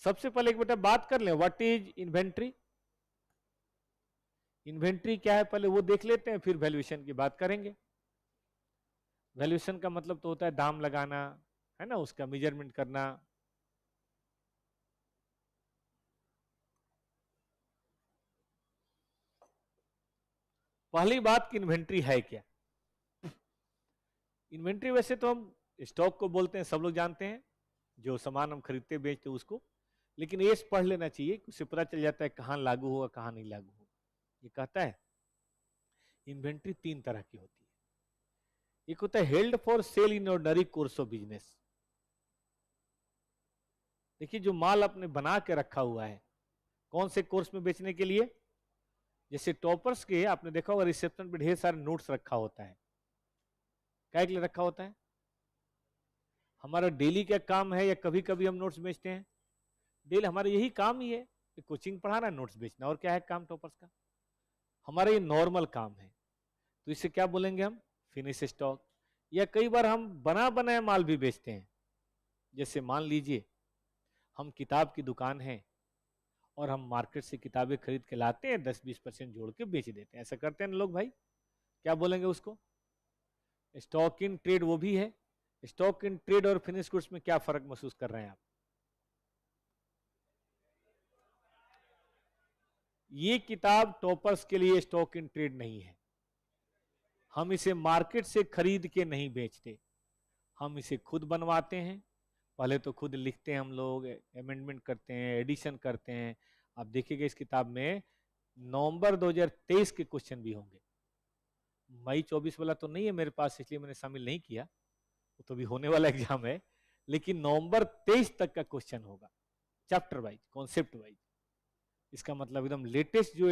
सबसे पहले एक बेटा बात कर लें, व्हाट इज इन्वेंट्री। इन्वेंट्री क्या है पहले वो देख लेते हैं, फिर वैल्यूएशन की बात करेंगे। वैल्यूएशन का मतलब तो होता है दाम लगाना, है ना, उसका मेजरमेंट करना। पहली बात कि इन्वेंट्री है क्या। इन्वेंट्री वैसे तो हम स्टॉक को बोलते हैं, सब लोग जानते हैं, जो सामान हम खरीदते बेचते उसको, लेकिन ये पढ़ लेना चाहिए, उससे पता चल जाता है कहां लागू होगा कहां नहीं लागू होगा। ये कहता है इन्वेंट्री तीन तरह की होती है। एक होता है held for sale in ordinary course of business. देखिए जो माल आपने बना के रखा हुआ है, कौन से कोर्स में बेचने के लिए। जैसे टॉपर्स के आपने देखा होगा रिसेप्शन पे ढेर सारे नोट्स रखा होता है, क्या के लिए रखा होता है। हमारा डेली का काम है या कभी कभी हम नोट्स बेचते हैं। डेली हमारा यही काम ही है, कोचिंग पढ़ाना, नोट्स बेचना, और क्या है काम टॉपर्स का। हमारा ये नॉर्मल काम है, तो इसे क्या बोलेंगे हम, फिनिश स्टॉक। या कई बार हम बना बनाया माल भी बेचते हैं। जैसे मान लीजिए हम किताब की दुकान है और हम मार्केट से किताबें खरीद के लाते हैं, 10-20% जोड़ के बेच देते हैं, ऐसा करते हैं ना लोग भाई, क्या बोलेंगे उसको, स्टॉक इन ट्रेड। वो भी है। स्टॉक इन ट्रेड और फिनिश गुड्स में क्या फर्क महसूस कर रहे हैं आप। ये किताब टॉपर्स के लिए स्टॉक इन ट्रेड नहीं है। हम इसे मार्केट से खरीद के नहीं बेचते, हम इसे खुद बनवाते हैं। पहले तो खुद लिखते हैं हम लोग, अमेंडमेंट करते हैं, एडिशन करते हैं। आप देखिएगा इस किताब में नवंबर 2023 के क्वेश्चन भी होंगे। मई 24 वाला तो नहीं है मेरे पास, इसलिए मैंने शामिल नहीं किया, वो तो भी होने वाला एग्जाम है। लेकिन नवंबर 23 तक का क्वेश्चन होगा, चैप्टर वाइज, कॉन्सेप्ट वाइज। इसका मतलब एकदम लेटेस्ट जो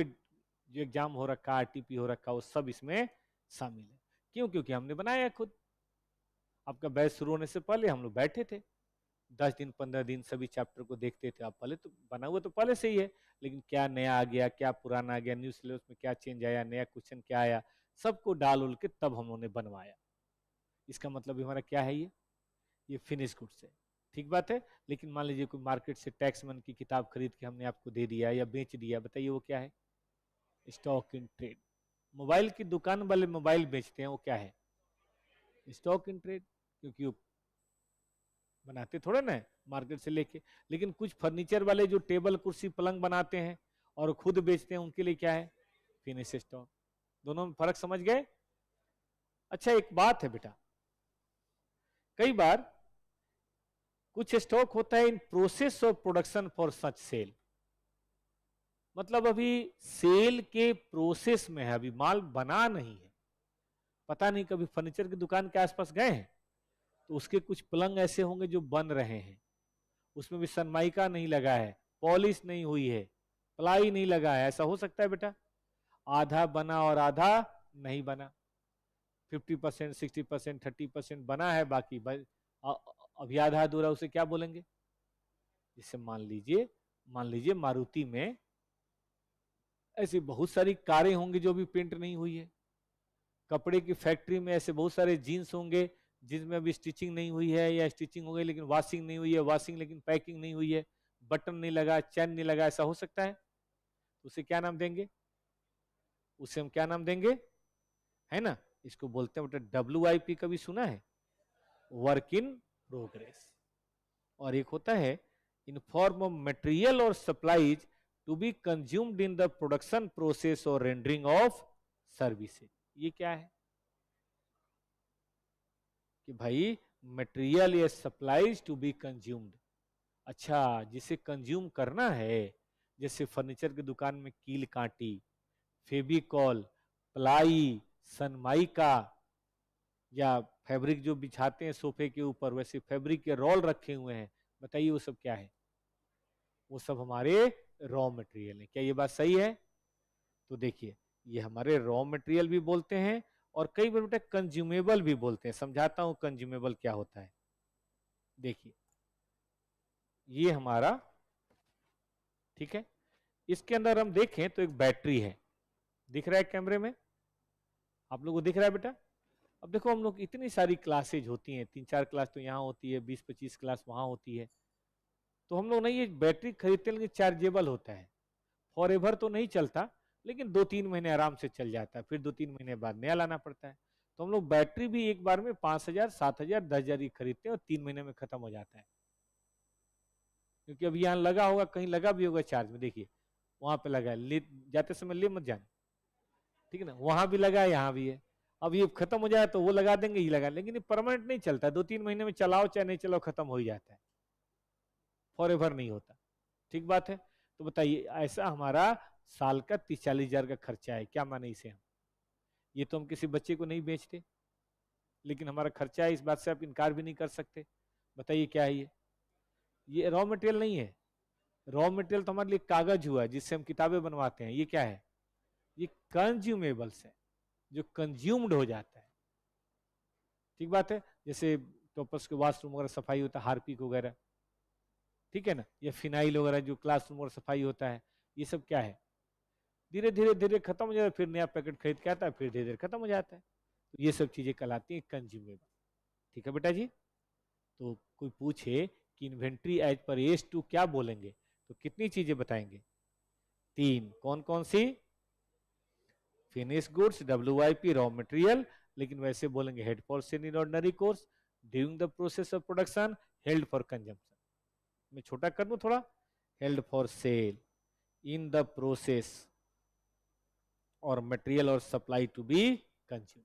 एग्जाम हो रखा, आरटीपी हो रखा, वो सब इसमें शामिल है। क्यों, क्योंकि हमने बनाया खुद। आपका बैच शुरू होने से पहले हम लोग बैठे थे, 10 दिन 15 दिन सभी चैप्टर को देखते थे। आप पहले तो बना हुआ तो पहले से ही है, लेकिन क्या नया आ गया, क्या पुराना आ गया, न्यू सिलेबस में क्या चेंज आया, नया क्वेश्चन क्या आया, सबको डाल उल के तब हम लोगों ने बनवाया। इसका मतलब हमारा क्या है, ये फिनिश गुड्स है। ठीक बात है। लेकिन मान लीजिए कोई मार्केट से टैक्स मन की किताब खरीद के हमने आपको दे दिया या बेच दिया, बताइए वो क्या है, स्टॉक इन ट्रेड। मोबाइल की दुकान वाले मोबाइल बेचते हैं, वो क्या है, स्टॉक इन ट्रेड, क्योंकि वो बनाते थोड़े ना मार्केट से लेके। लेकिन कुछ फर्नीचर वाले जो टेबल कुर्सी पलंग बनाते हैं और खुद बेचते हैं, उनके लिए क्या है, फिनिश स्टॉक। दोनों में फर्क समझ गए। अच्छा एक बात है बेटा, कई बार कुछ स्टॉक होता है in process of production for such sale. मतलब अभी सेल के प्रोसेस में है, अभी माल बना नहीं है। पता नहीं कभी फर्नीचर की दुकान के आसपास गए हैं तो उसके कुछ पलंग ऐसे होंगे जो बन रहे हैं, उसमें भी सनमाइका नहीं लगा है, पॉलिश नहीं हुई है, प्लाई नहीं लगा है। ऐसा हो सकता है बेटा, आधा बना और आधा नहीं बना, 50%, 60%, 30% बना है, बाकी अभी आधा अधूरा, उसे क्या बोलेंगे। जैसे मान लीजिए मारुति में ऐसी बहुत सारी कारें होंगी जो भी पेंट नहीं हुई है। कपड़े की फैक्ट्री में ऐसे बहुत सारे जीन्स होंगे जिसमें अभी स्टिचिंग नहीं हुई है, या स्टिचिंग हो गई लेकिन वॉशिंग नहीं हुई है, वॉशिंग लेकिन पैकिंग नहीं हुई है, बटन नहीं लगा, चैन नहीं लगा। ऐसा हो सकता है, उसे क्या नाम देंगे, उसे हम क्या नाम देंगे, है ना, इसको बोलते हैं बेटा WIP। कभी सुना है, वर्क इन प्रोग्रेस। और एक होता है इन फॉर्म ऑफ मटेरियल और supplies to be consumed in the production process और रेंडरिंग ऑफ सर्विसेज। ये क्या है कि भाई मटेरियल या सप्लाईज टू बी कंज्यूम्ड। अच्छा, जिसे कंज्यूम करना है, जैसे फर्नीचर की दुकान में कील कांटी, फेविकॉल, प्लाई, सनमाइका, या फैब्रिक जो बिछाते हैं सोफे के ऊपर, वैसे फैब्रिक के रोल रखे हुए हैं, बताइए वो सब क्या है, वो सब हमारे रॉ मटेरियल है। क्या ये बात सही है। तो देखिए ये हमारे रॉ मटेरियल भी बोलते हैं, और कई बार बेटा कंज्यूमेबल भी बोलते हैं। समझाता हूं कंज्यूमेबल क्या होता है। देखिए ये हमारा, ठीक है, इसके अंदर हम देखें तो एक बैटरी है, दिख रहा है कैमरे में, आप लोगों को दिख रहा है बेटा। अब देखो हम लोग इतनी सारी क्लासेज होती हैं, 3-4 क्लास तो यहाँ होती है, 20-25 क्लास वहां होती है। तो हम लोग ना ये बैटरी खरीदते हैं, लेकिन चार्जेबल होता है, फॉर एवर तो नहीं चलता, लेकिन 2-3 महीने आराम से चल जाता है, फिर 2-3 महीने बाद नया लाना पड़ता है। तो हम लोग बैटरी भी एक बार में 5,000, 7,000, 10,000 की खरीदते हैं और 3 महीने में खत्म हो जाता है। क्योंकि अब यहाँ लगा होगा, कहीं लगा भी होगा चार्ज में, देखिए वहां पे लगा है, ले जाते समय ले मत जाना, ठीक है ना, वहां भी लगा है, यहाँ भी है। अब ये खत्म हो जाए तो वो लगा देंगे, ये लगा, लेकिन ये परमानेंट नहीं चलता, 2-3 महीने में चलाओ चाहे नहीं चलाओ खत्म हो ही जाता है, फॉर एवर नहीं होता। ठीक बात है। तो बताइए, ऐसा हमारा साल का 30-40 हजार का खर्चा है, क्या माने इसे हम? ये तो हम किसी बच्चे को नहीं बेचते, लेकिन हमारा खर्चा है, इस बात से आप इनकार भी नहीं कर सकते। बताइए क्या है ये रॉ मटेरियल नहीं है। रॉ मटेरियल तो हमारे लिए कागज हुआ जिससे हम किताबें बनवाते हैं। ये क्या है? ये कंज्यूमेबल्स है, जो कंज्यूम्ड हो जाता है। ठीक बात है। जैसे टॉपर्स के वॉशरूम वगैरह सफाई होता है, हार्पिक वगैरह, ठीक है ना, या फिनाइल वगैरह जो क्लासरूम वगैरह सफाई होता है, ये सब क्या है, धीरे धीरे धीरे खत्म हो जाता है, फिर नया पैकेट खरीद के आता है, फिर धीरे धीरे खत्म हो जाता है। तो ये सब चीजें कहलाती हैं कंज्यूमेबल। ठीक है बेटा जी। तो कोई पूछे कि इन्वेंट्री एज पर एज 2 क्या बोलेंगे, तो कितनी चीजें बताएंगे? 3। कौन कौन सी? Finish goods, WIP raw material, लेकिन वैसे बोलेंगे held for sale in ordinary course, during the process of production, held for consumption. मैं छोटा कर दूं थोड़ा, held for sale, in the process, और मटेरियल और सप्लाई टू बी कंज्यूम।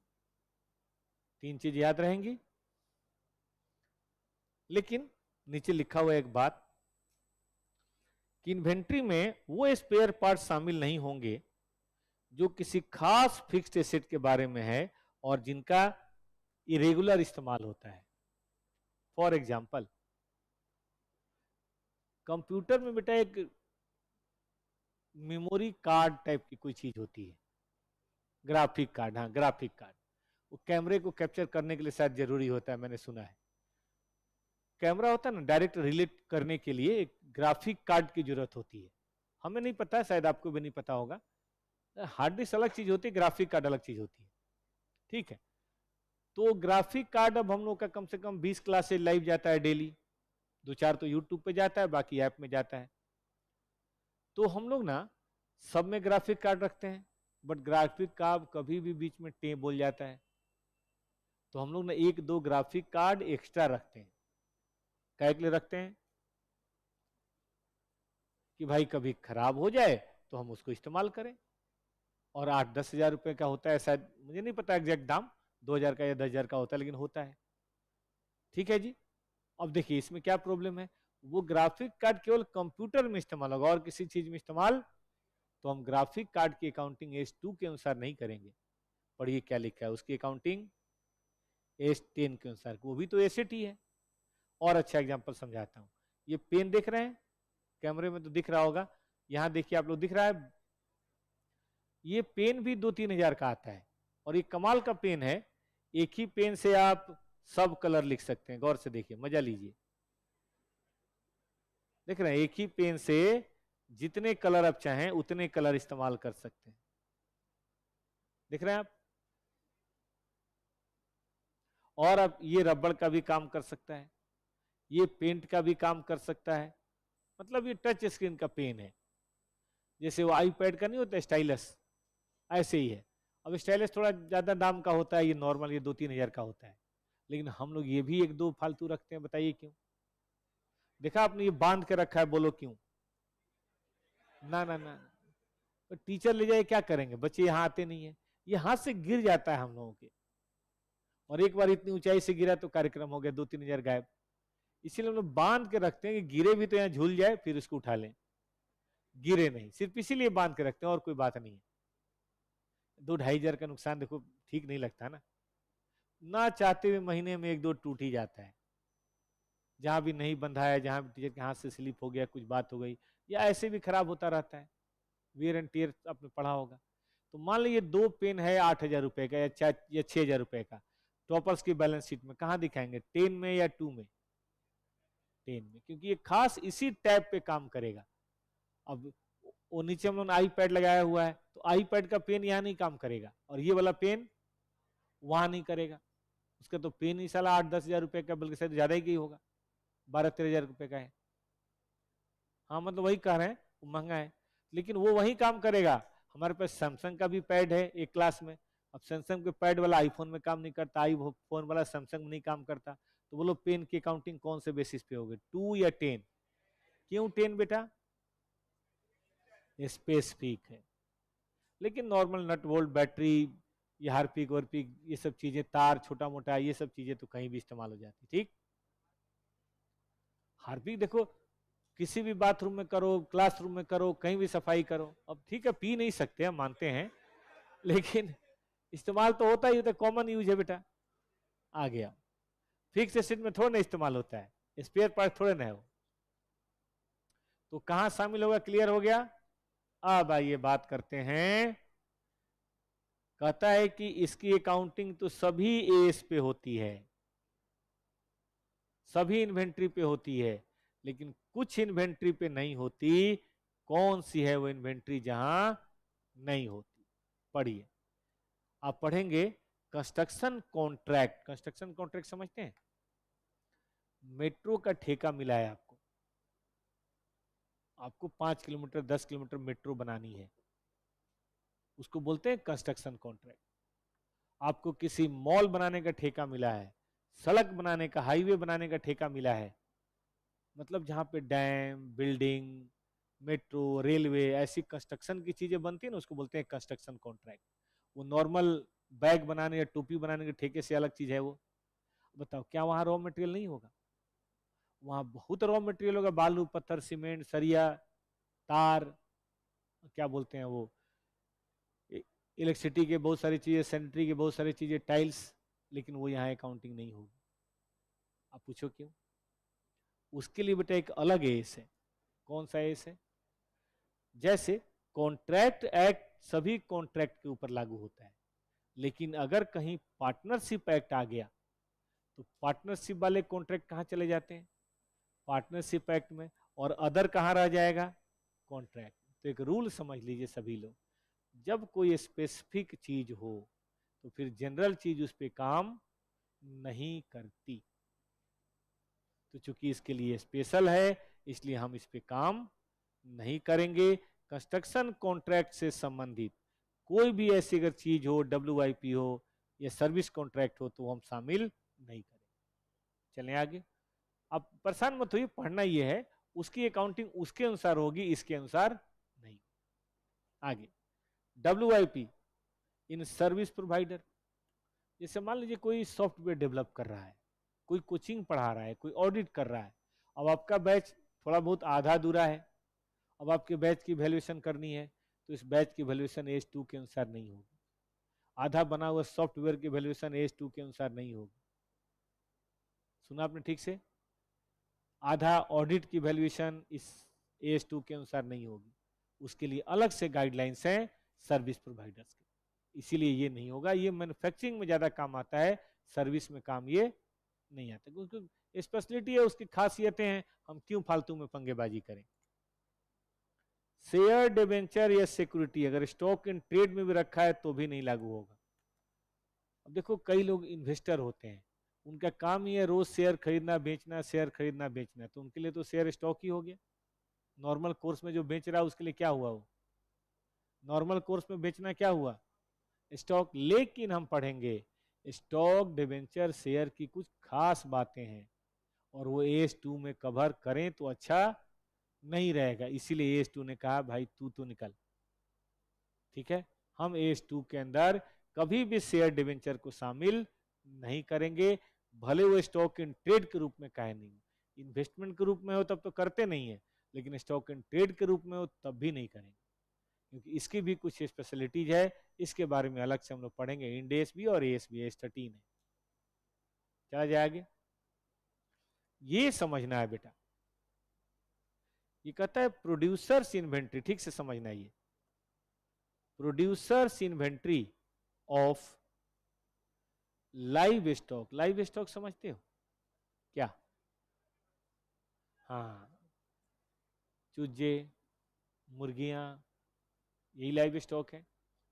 3 चीज याद रहेंगी। लेकिन नीचे लिखा हुआ एक बात कि इन्वेंट्री में वो स्पेयर पार्ट शामिल नहीं होंगे जो किसी खास फिक्स्ड एसेट के बारे में है और जिनका इरेगुलर इस्तेमाल होता है। फॉर एग्जाम्पल, कंप्यूटर में बेटा एक मेमोरी कार्ड टाइप की कोई चीज होती है, ग्राफिक कार्ड। हाँ, ग्राफिक कार्ड, वो कैमरे को कैप्चर करने के लिए शायद जरूरी होता है, मैंने सुना है। कैमरा होता है ना, डायरेक्ट रिलेट करने के लिए एक ग्राफिक कार्ड की जरूरत होती है। हमें नहीं पता, शायद आपको भी नहीं पता होगा। हार्ड डिस्क अलग चीज होती है, ग्राफिक कार्ड अलग चीज होती है। ठीक है। तो ग्राफिक कार्ड अब हम लोग का कम से कम 20 क्लासेज लाइव जाता है डेली, 2-4 तो यूट्यूब पे जाता है, बाकी ऐप में जाता है। तो हम लोग ना सब में ग्राफिक कार्ड रखते हैं, बट ग्राफिक कार्ड कभी भी बीच में टे बोल जाता है, तो हम लोग ना 1-2 ग्राफिक कार्ड एक्स्ट्रा रखते हैं। क्या के लिए रखते हैं? कि भाई कभी खराब हो जाए तो हम उसको इस्तेमाल करें। और 8-10 हजार रुपए का होता है, शायद मुझे नहीं पता एग्जैक्ट दाम, 2,000 का या 10,000 का होता है, लेकिन होता है। ठीक है जी। अब देखिए इसमें क्या प्रॉब्लम है, वो ग्राफिक कार्ड केवल कंप्यूटर में इस्तेमाल होगा और किसी चीज में इस्तेमाल, तो हम ग्राफिक कार्ड की अकाउंटिंग एज 2 के अनुसार नहीं करेंगे। पढ़िए क्या लिखा है उसकी अकाउंटिंग, एज 10 के अनुसार, वो भी तो एसेट ही है। और अच्छा एग्जांपल समझाता हूँ। ये पेन देख रहे हैं, कैमरे में तो दिख रहा होगा, यहाँ देखिए आप लोग, दिख रहा है, ये पेन भी 2-3 हजार का आता है, और ये कमाल का पेन है। एक ही पेन से आप सब कलर लिख सकते हैं। गौर से देखिए, मजा लीजिए। देख रहे हैं, एक ही पेन से जितने कलर आप चाहें उतने कलर इस्तेमाल कर सकते हैं। देख रहे हैं आप। और अब ये रबड़ का भी काम कर सकता है, ये पेंट का भी काम कर सकता है, मतलब ये टच स्क्रीन का पेन है। जैसे वो आईपैड का नहीं होता स्टाइलस, ऐसे ही है। अब स्टाइलस थोड़ा ज्यादा दाम का होता है, ये नॉर्मल ये 2-3 हजार का होता है, लेकिन हम लोग ये भी 1-2 फालतू रखते हैं। बताइए क्यों? देखा आपने, ये बांध के रखा है, बोलो क्यों? ना ना ना, तो टीचर ले जाए क्या करेंगे, बच्चे यहाँ आते नहीं है, ये हाथ से गिर जाता है हम लोगों के। और एक बार इतनी ऊंचाई से गिरा तो कार्यक्रम हो गया, 2-3 हजार गायब। इसीलिए हम लोग बांध के रखते हैं कि गिरे भी तो यहाँ झूल जाए, फिर उसको उठा लें, गिरे नहीं, सिर्फ इसीलिए बांध के रखते हैं, और कोई बात नहीं है। 2-2.5 हजार का नुकसान देखो, ठीक नहीं लगता ना। ना चाहते हुए महीने में 1-2 टूट ही जाता है, जहां भी नहीं बंधा है, जहां भी टीचर के हाथ से स्लिप हो गया, कुछ बात हो गई, या ऐसे भी खराब होता रहता है, वेयर एंड टेयर आपने पढ़ा होगा। तो मान लीजिए 2 पेन है 8,000 रुपए का या 6,000 रुपए का, टॉपर्स की बैलेंस शीट में कहां दिखाएंगे, 10 में या 2 में? 10 में, क्योंकि ये खास इसी टैब पे काम करेगा। अब वो नीचे हम लोगों ने आई पैड लगाया हुआ है, तो आई पैड का पेन यहाँ नहीं काम करेगा, और ये वाला पेन वहां नहीं करेगा। उसका तो पेन ही साला 8-10 हजार रुपए का, बल्कि शायद ज्यादा ही होगा, 12-13 हजार रुपए का है। हाँ मतलब वही कह रहे हैं, वो महंगा है, लेकिन वो वही काम करेगा। हमारे पास सैमसंग का भी पैड है एक क्लास में, अब सैमसंग के पैड वाला आईफोन में काम नहीं करता, आईफोन वाला सैमसंग में नहीं काम करता, तो बोलो पेन की अकाउंटिंग कौन से बेसिस पे होगी, 2 या 10? क्यों 10 बेटा? स्पेसिफिक है। लेकिन नॉर्मल नट बोल्ट, बैटरी, ये हार्पिक वर्पिक, ये सब चीजें, तार छोटा मोटा, ये सब चीजें तो कहीं भी इस्तेमाल हो जाती। ठीक, हार्पिक देखो किसी भी बाथरूम में करो, क्लासरूम में करो, कहीं भी सफाई करो। अब ठीक है पी नहीं सकते हम मानते हैं, लेकिन इस्तेमाल तो होता ही होता है, कॉमन यूज है बेटा। आ गया, फिक्स एसेट में थोड़ा ना इस्तेमाल होता है, स्पेयर पार्ट थोड़े ना है वो। तो कहां शामिल होगा, क्लियर हो गया। अब आइए बात करते हैं, कहता है कि इसकी अकाउंटिंग तो सभी एस पे होती है, सभी इन्वेंट्री पे होती है, लेकिन कुछ इन्वेंट्री पे नहीं होती। कौन सी है वो इन्वेंट्री जहां नहीं होती? पढ़िए, आप पढ़ेंगे कंस्ट्रक्शन कॉन्ट्रैक्ट। कंस्ट्रक्शन कॉन्ट्रैक्ट समझते हैं? मेट्रो का ठेका मिला है आपको, आपको 5 किलोमीटर 10 किलोमीटर मेट्रो बनानी है, उसको बोलते हैं कंस्ट्रक्शन कॉन्ट्रैक्ट। आपको किसी मॉल बनाने का ठेका मिला है, सड़क बनाने का, हाईवे बनाने का ठेका मिला है, मतलब जहां पे डैम, बिल्डिंग, मेट्रो, रेलवे, ऐसी कंस्ट्रक्शन की चीजें बनती है ना, उसको बोलते हैं कंस्ट्रक्शन कॉन्ट्रैक्ट। वो नॉर्मल बैग बनाने या टोपी बनाने के ठेके से अलग चीज है वो। बताओ क्या वहां रॉ मटेरियल नहीं होगा? वहां बहुत रॉ मटेरियल होगा, बालू, पत्थर, सीमेंट, सरिया, तार, क्या बोलते हैं वो, इलेक्ट्रिसिटी के बहुत सारी चीजें, सैनिटरी के बहुत सारी चीजें, टाइल्स, लेकिन वो यहाँ अकाउंटिंग नहीं होगी। आप पूछो क्यों? उसके लिए बेटा एक अलग एस है। कौन सा एस है? जैसे कॉन्ट्रैक्ट एक्ट सभी कॉन्ट्रैक्ट के ऊपर लागू होता है, लेकिन अगर कहीं पार्टनरशिप एक्ट आ गया तो पार्टनरशिप वाले कॉन्ट्रैक्ट कहां चले जाते हैं? पार्टनरशिप एक्ट में। और अदर कहां रह जाएगा? कॉन्ट्रैक्ट। तो एक रूल समझ लीजिए सभी लोग, जब कोई स्पेसिफिक चीज हो तो फिर जनरल चीज उस पर काम नहीं करती। तो चूंकि इसके लिए स्पेशल है, इसलिए हम इस पे काम नहीं करेंगे। कंस्ट्रक्शन कॉन्ट्रैक्ट से संबंधित कोई भी ऐसी अगर चीज हो, WIP हो या सर्विस कॉन्ट्रैक्ट हो, तो हम शामिल नहीं करेंगे। चलें आगे। अब परेशान मत होइए, पढ़ना ये है, उसकी अकाउंटिंग उसके अनुसार होगी, इसके अनुसार नहीं। आगे, WIP इन सर्विस प्रोवाइडर। जैसे मान लीजिए कोई सॉफ्टवेयर डेवलप कर रहा है, कोई कोचिंग पढ़ा रहा है, कोई ऑडिट कर रहा है। अब आपका बैच थोड़ा बहुत आधा अधूरा है, अब आपके बैच की वैल्यूएशन करनी है, तो इस बैच की वैल्यूएशन एज 2 के अनुसार नहीं होगी। आधा बना हुआ सॉफ्टवेयर की वैल्यूएशन एज 2 के अनुसार नहीं होगी। सुना आपने ठीक से? आधा ऑडिट की वैल्यूएशन इस एज 2 के अनुसार नहीं होगी। उसके लिए अलग से गाइडलाइंस हैं सर्विस प्रोवाइडर्स के, इसीलिए ये नहीं होगा। ये मैन्युफैक्चरिंग में ज्यादा काम आता है, सर्विस में काम ये नहीं आता, क्योंकि स्पेशलिटी है, उसकी खासियतें हैं, हम क्यों फालतू में पंगेबाजी करें। शेयर डिबेंचर या सिक्योरिटी अगर स्टॉक इन ट्रेड में भी रखा है तो भी नहीं लागू होगा। अब देखो कई लोग इन्वेस्टर होते हैं, उनका काम ही है रोज शेयर खरीदना बेचना, शेयर खरीदना बेचना, तो उनके लिए तो शेयर स्टॉक ही हो गया। नॉर्मल कोर्स में जो बेच रहा है उसके लिए क्या हुआ? वो नॉर्मल कोर्स में बेचना क्या हुआ? स्टॉक। लेकिन हम पढ़ेंगे स्टॉक डिबेंचर शेयर की कुछ खास बातें हैं, और वो एज 2 में कवर करें तो अच्छा नहीं रहेगा, इसीलिए एज 2 ने कहा भाई तू तो निकल। ठीक है, हम एज 2 के अंदर कभी भी शेयर डिवेंचर को शामिल नहीं करेंगे, भले वो स्टॉक इन ट्रेड के रूप में काहे नहीं हो। इन्वेस्टमेंट के रूप में हो तब तो करते नहीं है, लेकिन स्टॉक इन ट्रेड के रूप में हो तब भी नहीं करेंगे, क्योंकि इसकी भी कुछ स्पेशलिटीज है। इसके बारे में अलग से हम लोग पढ़ेंगे, इंड एस भी और एस भी, एस 13 है। चला जाएगा, ये समझना है बेटा। ये कहता है प्रोड्यूसर्स इन्वेंट्री, ठीक से समझना। ये producers inventory of live stock. Live stock समझते हो क्या? हाँ, चूजे, मुर्गियां, यही लाइव स्टॉक है।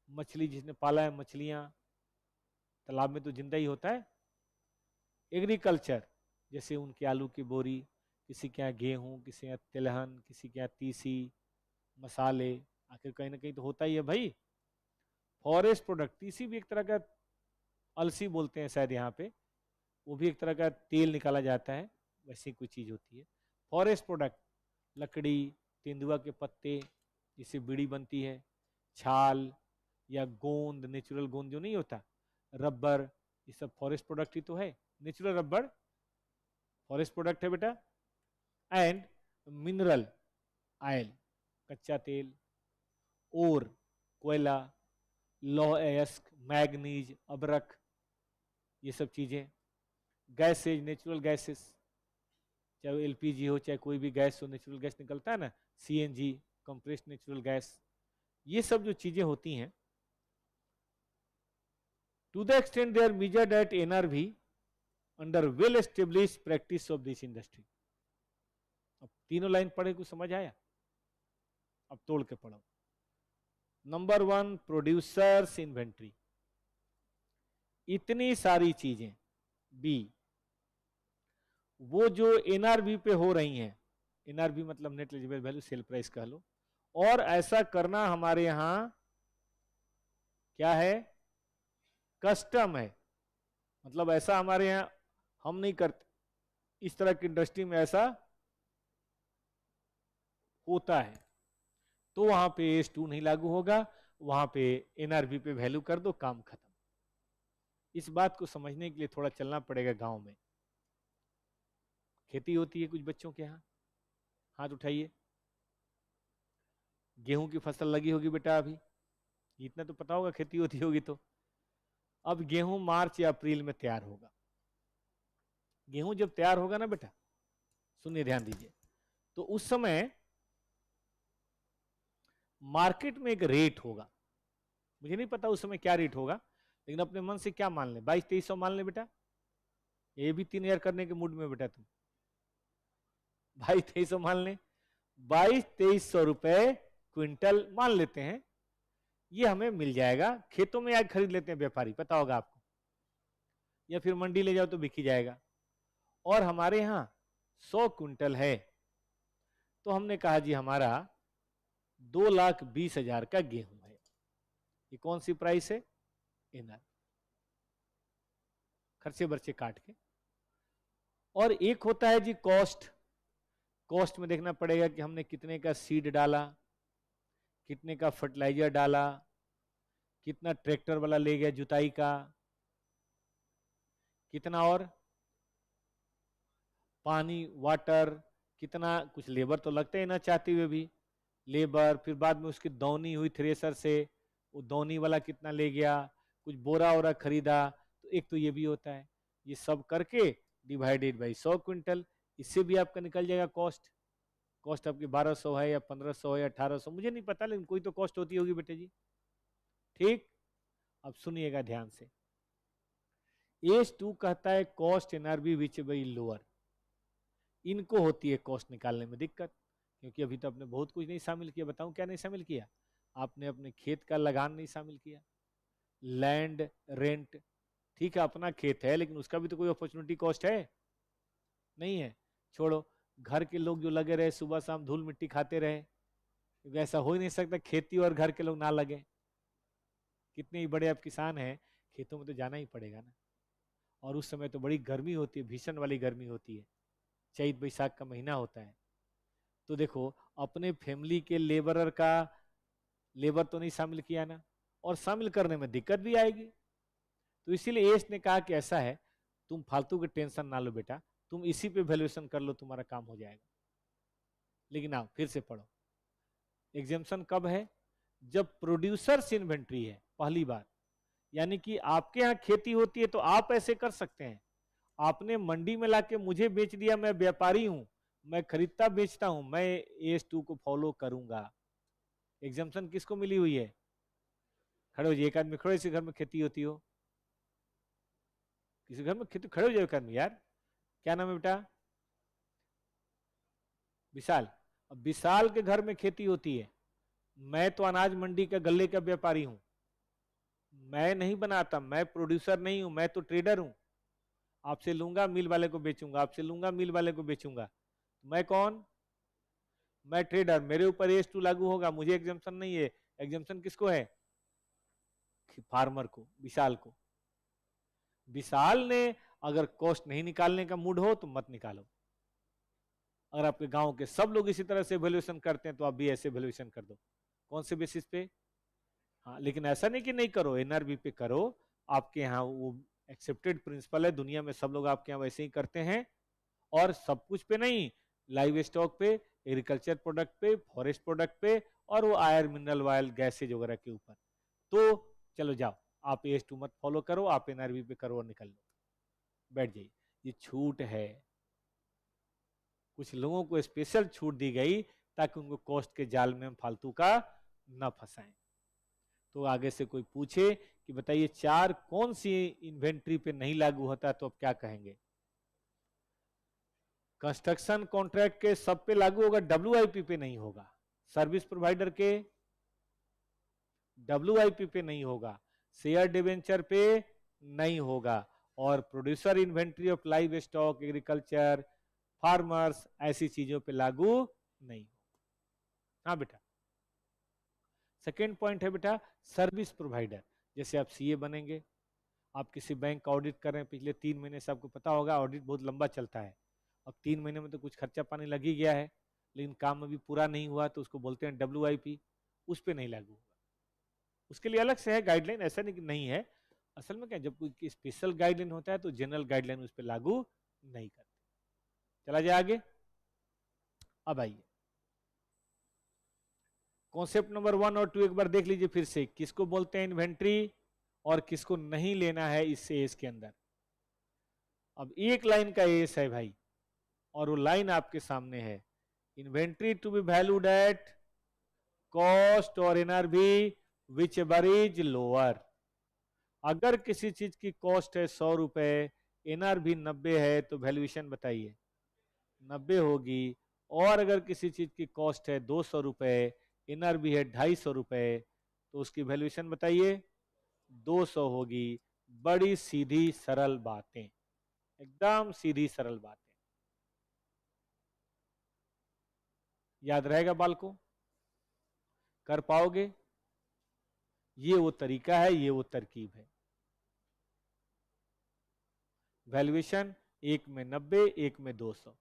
मछली जिसने पाला है, मछलियां तालाब में तो जिंदा ही होता है। एग्रीकल्चर, जैसे उनके आलू की बोरी, किसी के यहाँ गेहूं, किसी के यहाँ तिलहन, किसी के यहाँ तीसी, मसाले, आखिर कहीं ना कहीं तो होता ही है भाई। फॉरेस्ट प्रोडक्ट, तीसी भी एक तरह का, अलसी बोलते हैं शायद यहाँ पे, वो भी एक तरह का तेल निकाला जाता है, वैसी कोई चीज होती है। फॉरेस्ट प्रोडक्ट, लकड़ी, तेंदुआ के पत्ते, जिससे बीड़ी बनती है, छाल या गोंद, नेचुरल गोंद जो नहीं होता, रबर, ये सब फॉरेस्ट प्रोडक्ट ही तो है। नेचुरल रबर फॉरेस्ट प्रोडक्ट है बेटा। एंड मिनरल ऑयल, कच्चा तेल, और कोयला, लौह अयस्क, मैग्नीज, अबरख, ये सब चीजें। गैसेज, नेचुरल गैसेस, चाहे एलपीजी हो, चाहे कोई भी गैस हो, नेचुरल गैस निकलता है ना, सीएनजी, कंप्रेस्ड नेचुरल गैस, ये सब जो चीजें होती हैं, to the extent they are measured at NRV under well established practice of this industry. अब तीनों लाइन पढ़े, कुछ समझ आया? अब तोड़ के पढ़ो। नंबर 1, प्रोड्यूसर्स इन्वेंट्री, इतनी सारी चीजें। बी, वो जो एनआरवी पे हो रही हैं, एनआरवी मतलब net eligible value, sale price कह लो, और ऐसा करना हमारे यहां क्या है? कस्टम है। मतलब ऐसा हमारे यहां हम नहीं करते, इस तरह की इंडस्ट्री में ऐसा होता है, तो वहां पे AS2 नहीं लागू होगा, वहां पे एनआरवी पे वैल्यू कर दो, काम खत्म। इस बात को समझने के लिए थोड़ा चलना पड़ेगा गांव में। खेती होती है कुछ बच्चों के यहाँ, हाथ उठाइए। गेहूं की फसल लगी होगी बेटा अभी, इतना तो पता होगा, खेती होती होगी तो। अब गेहूं मार्च या अप्रैल में तैयार होगा। गेहूं जब तैयार होगा ना बेटा, सुनिए ध्यान दीजिए, तो उस समय मार्केट में एक रेट होगा, मुझे नहीं पता उस समय क्या रेट होगा, लेकिन अपने मन से क्या मान ले, 2200-2300 मान ले बेटा, ये भी 3000 करने के मूड में बेटा तुम, 2200-2300 मान ले, 2200-2300 रुपए क्विंटल मान लेते हैं, ये हमें मिल जाएगा। खेतों में आग खरीद लेते हैं व्यापारी, पता होगा आपको, या फिर मंडी ले जाओ तो बिक ही जाएगा। और हमारे यहां 100 क्विंटल है, तो हमने कहा जी हमारा 2,20,000 का गेहूं है। ये कौन सी प्राइस है? एनआर, खर्चे बर्चे काट के। और एक होता है जी कॉस्ट। कॉस्ट में देखना पड़ेगा कि हमने कितने का सीड डाला, कितने का फर्टिलाइजर डाला, कितना ट्रैक्टर वाला ले गया जुताई का, कितना और पानी, वाटर, कितना, कुछ लेबर तो लगते हैं ना चाहते हुए भी, लेबर, फिर बाद में उसकी दौनी हुई थ्रेसर से, वो दौनी वाला कितना ले गया, कुछ बोरा वोरा खरीदा, तो एक तो ये भी होता है। ये सब करके डिवाइडेड बाई 100 क्विंटल, इससे भी आपका निकल जाएगा कॉस्ट। कॉस्ट आपकी 1200 है या 1500 है या 1800, मुझे नहीं पता, लेकिन कोई तो कॉस्ट होती होगी बेटे जी। ठीक, अब सुनिएगा ध्यान से। AS2 कहता है cost NRB which by lower, इनको होती है कॉस्ट निकालने में दिक्कत, क्योंकि अभी तो आपने बहुत कुछ नहीं शामिल किया। बताऊं क्या नहीं शामिल किया? आपने अपने खेत का लगान नहीं शामिल किया, लैंड रेंट, ठीक है अपना खेत है, लेकिन उसका भी तो कोई अपॉर्चुनिटी कॉस्ट है नहीं है। छोड़ो, घर के लोग जो लगे रहे सुबह शाम धूल मिट्टी खाते रहे, क्योंकि ऐसा हो ही नहीं सकता खेती और घर के लोग ना लगे। कितने ही बड़े आप किसान हैं, खेतों में तो जाना ही पड़ेगा ना। और उस समय तो बड़ी गर्मी होती है, भीषण वाली गर्मी होती है, चैत बैसाख का महीना होता है। तो देखो, अपने फैमिली के लेबरर का लेबर तो नहीं शामिल किया ना, और शामिल करने में दिक्कत भी आएगी। तो इसीलिए एस ने कहा कि ऐसा है, तुम फालतू के टेंशन ना लो बेटा, तुम इसी पे वैल्यूएशन कर लो, तुम्हारा काम हो जाएगा। लेकिन आओ फिर से पढ़ो, एग्जेम्पशन कब है? जब प्रोड्यूसर्स इन्वेंट्री है, पहली बात, यानी कि आपके यहाँ खेती होती है तो आप ऐसे कर सकते हैं, आपने मंडी में लाके मुझे बेच दिया, मैं व्यापारी हूं, मैं खरीदता बेचता हूं, मैं AS2 को फॉलो करूंगा। एग्जाम्पशन किसको मिली हुई है? खड़े हो जाइए, एक आदमी खड़े, इसी घर में खेती होती हो, किसी घर में खेती, खड़े हो जाए एक आदमी यार, क्या नाम है बेटा? विशाल। अब विशाल के घर में खेती होती है, मैं तो अनाज मंडी का गल्ले का व्यापारी हूं, मैं नहीं बनाता, मैं प्रोड्यूसर नहीं हूं, मैं तो ट्रेडर हूं। आपसे लूंगा मिल वाले को बेचूंगा, आपसे लूंगा मिल वाले को बेचूंगा, मैं कौन? मैं ट्रेडर, मेरे ऊपर AS2 लागू होगा, मुझे एग्जाम्पशन नहीं है। एग्जाम्पशन किसको है? फार्मर को, विशाल को। विशाल ने अगर कॉस्ट नहीं निकालने का मूड हो तो मत निकालो। अगर आपके गांव के सब लोग इसी तरह से वैल्यूएशन करते हैं तो आप भी ऐसे वैल्यूएशन कर दो। कौन से बेसिस पे? हाँ, लेकिन ऐसा नहीं कि नहीं करो, NRV पे करो। आपके यहाँ वो एक्सेप्टेड प्रिंसिपल है, दुनिया में सब लोग आपके यहाँ वैसे ही करते हैं। और सब कुछ पे नहीं, लाइव स्टॉक पे, एग्रीकल्चर प्रोडक्ट पे, फॉरेस्ट प्रोडक्ट पे, और वो आयर मिनरल ऑयल गैसेज वगैरह के ऊपर। तो चलो जाओ, आप AS2 मत फॉलो करो, आप NRV पे करो और निकल लो, बैठ जाइए। ये छूट है, कुछ लोगों को स्पेशल छूट दी गई ताकि उनको कॉस्ट के जाल में फालतू का न फंसाएं। तो आगे से कोई पूछे कि बताइए 4 कौन सी इन्वेंट्री पे नहीं लागू होता, तो आप क्या कहेंगे? कंस्ट्रक्शन कॉन्ट्रैक्ट के सब पे लागू होगा, WIP पे नहीं होगा। सर्विस प्रोवाइडर के WIP पे नहीं होगा, शेयर डिवेंचर पे नहीं होगा, और producer inventory of live stock, agriculture, farmers, ऐसी चीजों पे लागू नहीं होगा। हाँ बेटा। सेकेंड पॉइंट है बेटा सर्विस प्रोवाइडर। जैसे आप CA बनेंगे, आप किसी बैंक का ऑडिट कर रहे हैं, पिछले 3 महीने से आपको पता होगा ऑडिट बहुत लंबा चलता है। अब 3 महीने में तो कुछ खर्चा पानी लग ही गया है, लेकिन काम अभी पूरा नहीं हुआ, तो उसको बोलते हैं WIP। उस पर नहीं लागू होगा, उसके लिए अलग से है गाइडलाइन, ऐसा नहीं कि नहीं है। असल में क्या, जब कोई स्पेशल गाइडलाइन होता है तो जनरल गाइडलाइन उस पर लागू नहीं करते। चला जाए आगे। अब आइए कॉन्सेप्ट नंबर 1 और 2 एक बार देख लीजिए फिर से, किसको बोलते हैं इन्वेंट्री और किसको नहीं लेना है इस एस के अंदर। अब एक लाइन का एस है भाई, और वो लाइन आपके सामने है, inventory to be valued at cost और NRV whichever is lower. अगर किसी चीज की कॉस्ट है 100 रुपए, NRV 90 है, तो वैल्यूएशन बताइए 90 होगी। और अगर किसी चीज की कॉस्ट है 200 रुपए, NRV है 250 रुपए, तो उसकी वैल्यूएशन बताइए 200 होगी। बड़ी सीधी सरल बातें, एकदम सीधी सरल बातें। याद रहेगा बालकों? कर पाओगे? ये वो तरीका है, ये वो तरकीब है। वैल्यूएशन एक में 90, एक में 200।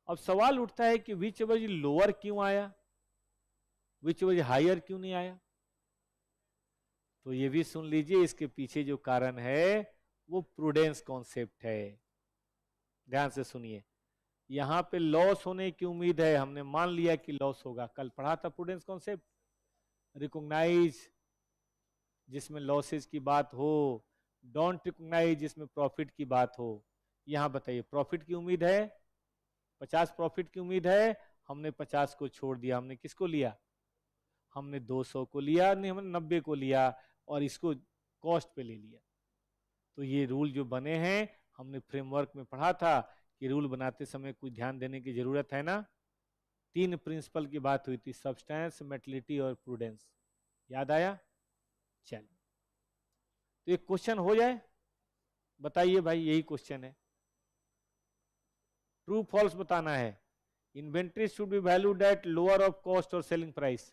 अब सवाल उठता है कि विच वज लोअर क्यों आया, विच वज हायर क्यों नहीं आया? तो ये भी सुन लीजिए, इसके पीछे जो कारण है वो प्रूडेंस कॉन्सेप्ट है। ध्यान से सुनिए, यहां पे लॉस होने की उम्मीद है, हमने मान लिया कि लॉस होगा। कल पढ़ा था प्रूडेंस कॉन्सेप्ट, रिकॉग्नाइज जिसमें लॉसेस की बात हो, डोंट रिकॉग्नाइज जिसमें प्रॉफिट की बात हो। यहां बताइए प्रॉफिट की उम्मीद है, 50 प्रॉफिट की उम्मीद है, हमने 50 को छोड़ दिया, हमने किसको लिया? हमने 200 को लिया, नहीं हमने 90 को लिया, और इसको कॉस्ट पे ले लिया। तो ये रूल जो बने हैं, हमने फ्रेमवर्क में पढ़ा था कि रूल बनाते समय कुछ ध्यान देने की जरूरत है ना। 3 प्रिंसिपल की बात हुई थी, सब्सटेंस, मेटलिटी और प्रूडेंस। याद आया? चलिए, तो एक क्वेश्चन हो जाए, बताइए भाई, यही क्वेश्चन है, ट्रू फॉल्स बताना है। Inventory should be valued at lower of cost और सेलिंग प्राइस।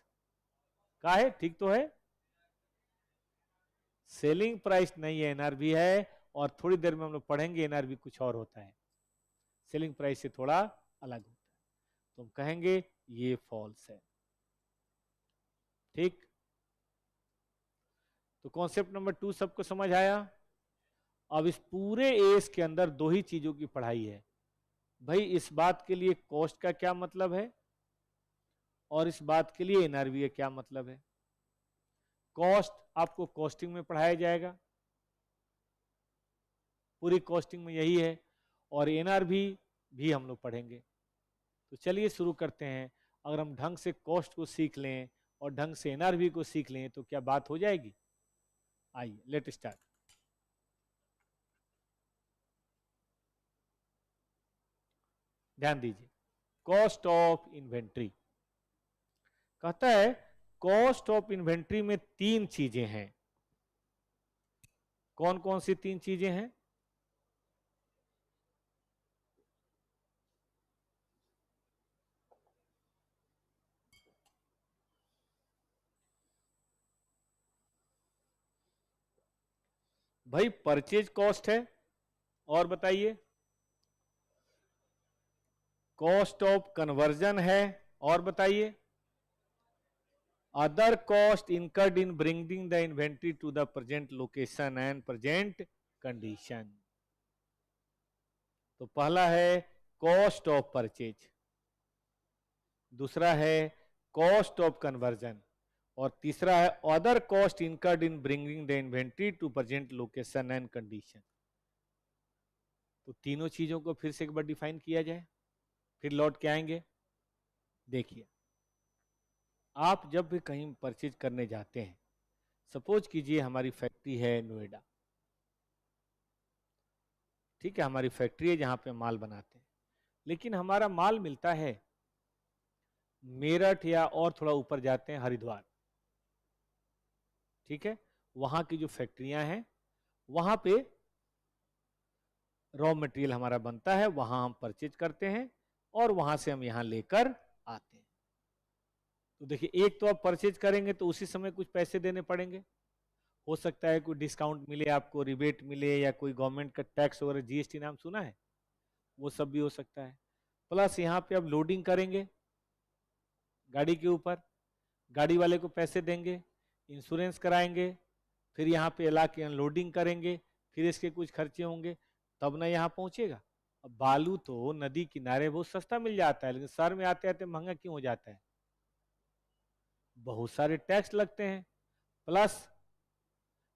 का है? ठीक तो है, सेलिंग प्राइस नहीं है, NRV है। और थोड़ी देर में हम लोग पढ़ेंगे NRV कुछ और होता है, सेलिंग प्राइस से थोड़ा अलग होता है। तो हम कहेंगे ये फॉल्स है। ठीक, तो कॉन्सेप्ट नंबर 2 सबको समझ आया? अब इस पूरे एस के अंदर 2 ही चीजों की पढ़ाई है भाई। इस बात के लिए कॉस्ट का क्या मतलब है, और इस बात के लिए NRV का क्या मतलब है। कॉस्ट आपको कॉस्टिंग में पढ़ाया जाएगा, पूरी कॉस्टिंग में यही है, और NRV भी हम लोग पढ़ेंगे। तो चलिए शुरू करते हैं। अगर हम ढंग से कॉस्ट को सीख लें और ढंग से NRV को सीख लें तो क्या बात हो जाएगी। आइए लेट स्टार्ट। ध्यान दीजिए, कॉस्ट ऑफ इन्वेंट्री कहता है, कॉस्ट ऑफ इन्वेंट्री में 3 चीजें हैं। कौन कौन सी 3 चीजें हैं? भाई परचेज कॉस्ट है, और बताइए कॉस्ट ऑफ कन्वर्जन है, और बताइए other cost incurred in bringing the inventory to the present location and present condition. तो पहला है कॉस्ट ऑफ परचेज, दूसरा है कॉस्ट ऑफ कन्वर्जन, और तीसरा है other cost incurred in bringing the inventory to present location and condition. तो तीनों चीजों को फिर से एक बार डिफाइन किया जाए, फिर लौट के आएंगे। देखिए आप जब भी कहीं परचेज करने जाते हैं, सपोज कीजिए हमारी फैक्ट्री है नोएडा, ठीक है, हमारी फैक्ट्री है जहां पे माल बनाते हैं, लेकिन हमारा माल मिलता है मेरठ या और थोड़ा ऊपर जाते हैं हरिद्वार, ठीक है, वहां की जो फैक्ट्रियां हैं वहां पे रॉ मटेरियल हमारा बनता है, वहां हम परचेज करते हैं और वहां से हम यहां लेकर आते हैं। तो देखिए एक तो आप परचेज करेंगे तो उसी समय कुछ पैसे देने पड़ेंगे, हो सकता है कोई डिस्काउंट मिले आपको, रिबेट मिले, या कोई गवर्नमेंट का टैक्स वगैरह, जीएसटी नाम सुना है, वो सब भी हो सकता है। प्लस यहाँ पे आप लोडिंग करेंगे गाड़ी के ऊपर, गाड़ी वाले को पैसे देंगे, इंश्योरेंस कराएंगे, फिर यहाँ पे ला के अनलोडिंग करेंगे, फिर इसके कुछ खर्चे होंगे, तब ना यहाँ पहुंचेगा। अब बालू तो नदी किनारे बहुत सस्ता मिल जाता है, लेकिन शहर में आते आते महंगा क्यों हो जाता है? बहुत सारे टैक्स लगते हैं, प्लस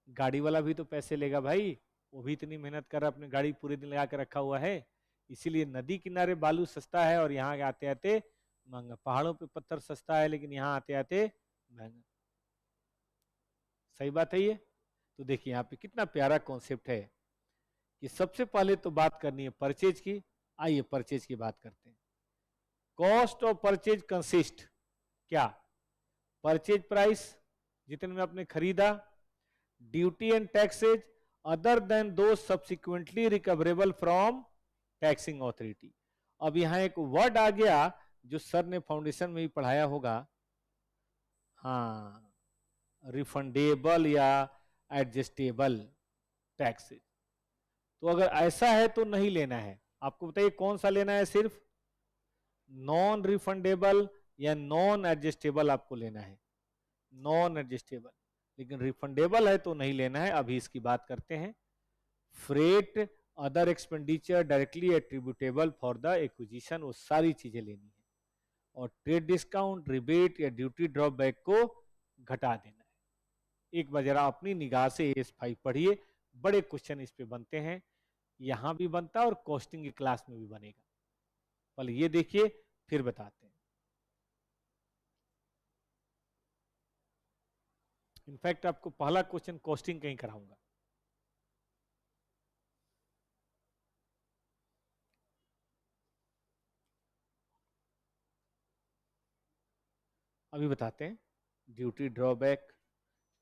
गाड़ी वाला भी तो पैसे लेगा भाई, वो भी इतनी मेहनत कर रहा है, अपनी गाड़ी पूरे दिन लगा के रखा हुआ है, इसीलिए नदी किनारे बालू सस्ता है और यहाँ आते आते महंगा। पहाड़ों पे पत्थर सस्ता है लेकिन यहाँ आते आते महंगा। सही बात है ये। तो देखिए यहाँ पे कितना प्यारा कॉन्सेप्ट है कि सबसे पहले तो बात करनी है परचेज की। आइए परचेज की बात करते हैं। कॉस्ट ऑफ परचेज कंसिस्ट, क्या? परचेज प्राइस जितने में आपने खरीदा, duty and taxes other than दो subsequently recoverable from taxing authority. अब यहां एक वर्ड आ गया जो सर ने फाउंडेशन में भी पढ़ाया होगा, हाँ, रिफंडेबल या एडजस्टेबल टैक्सेज। तो अगर ऐसा है तो नहीं लेना है। आपको बताइए कौन सा लेना है, सिर्फ नॉन रिफंडेबल या नॉन एडजस्टेबल आपको लेना है? Non adjustable. लेकिन रिफंडेबल है तो नहीं लेना है। अभी इसकी बात करते हैं। Freight, other expenditure directly attributable for the acquisition, वो सारी चीजें लेनी है। और ट्रेड डिस्काउंट, रिबेट या ड्यूटी ड्रॉप बैक को घटा देना है। एक बार जरा अपनी निगाह से AS5 पढ़िए, बड़े क्वेश्चन इस पे बनते हैं, यहां भी बनता है और कॉस्टिंग की क्लास में भी बनेगा। पहले ये देखिए फिर बताते हैं। इनफैक्ट आपको पहला क्वेश्चन कॉस्टिंग कहीं कराऊंगा। अभी बताते हैं। ड्यूटी ड्रॉबैक,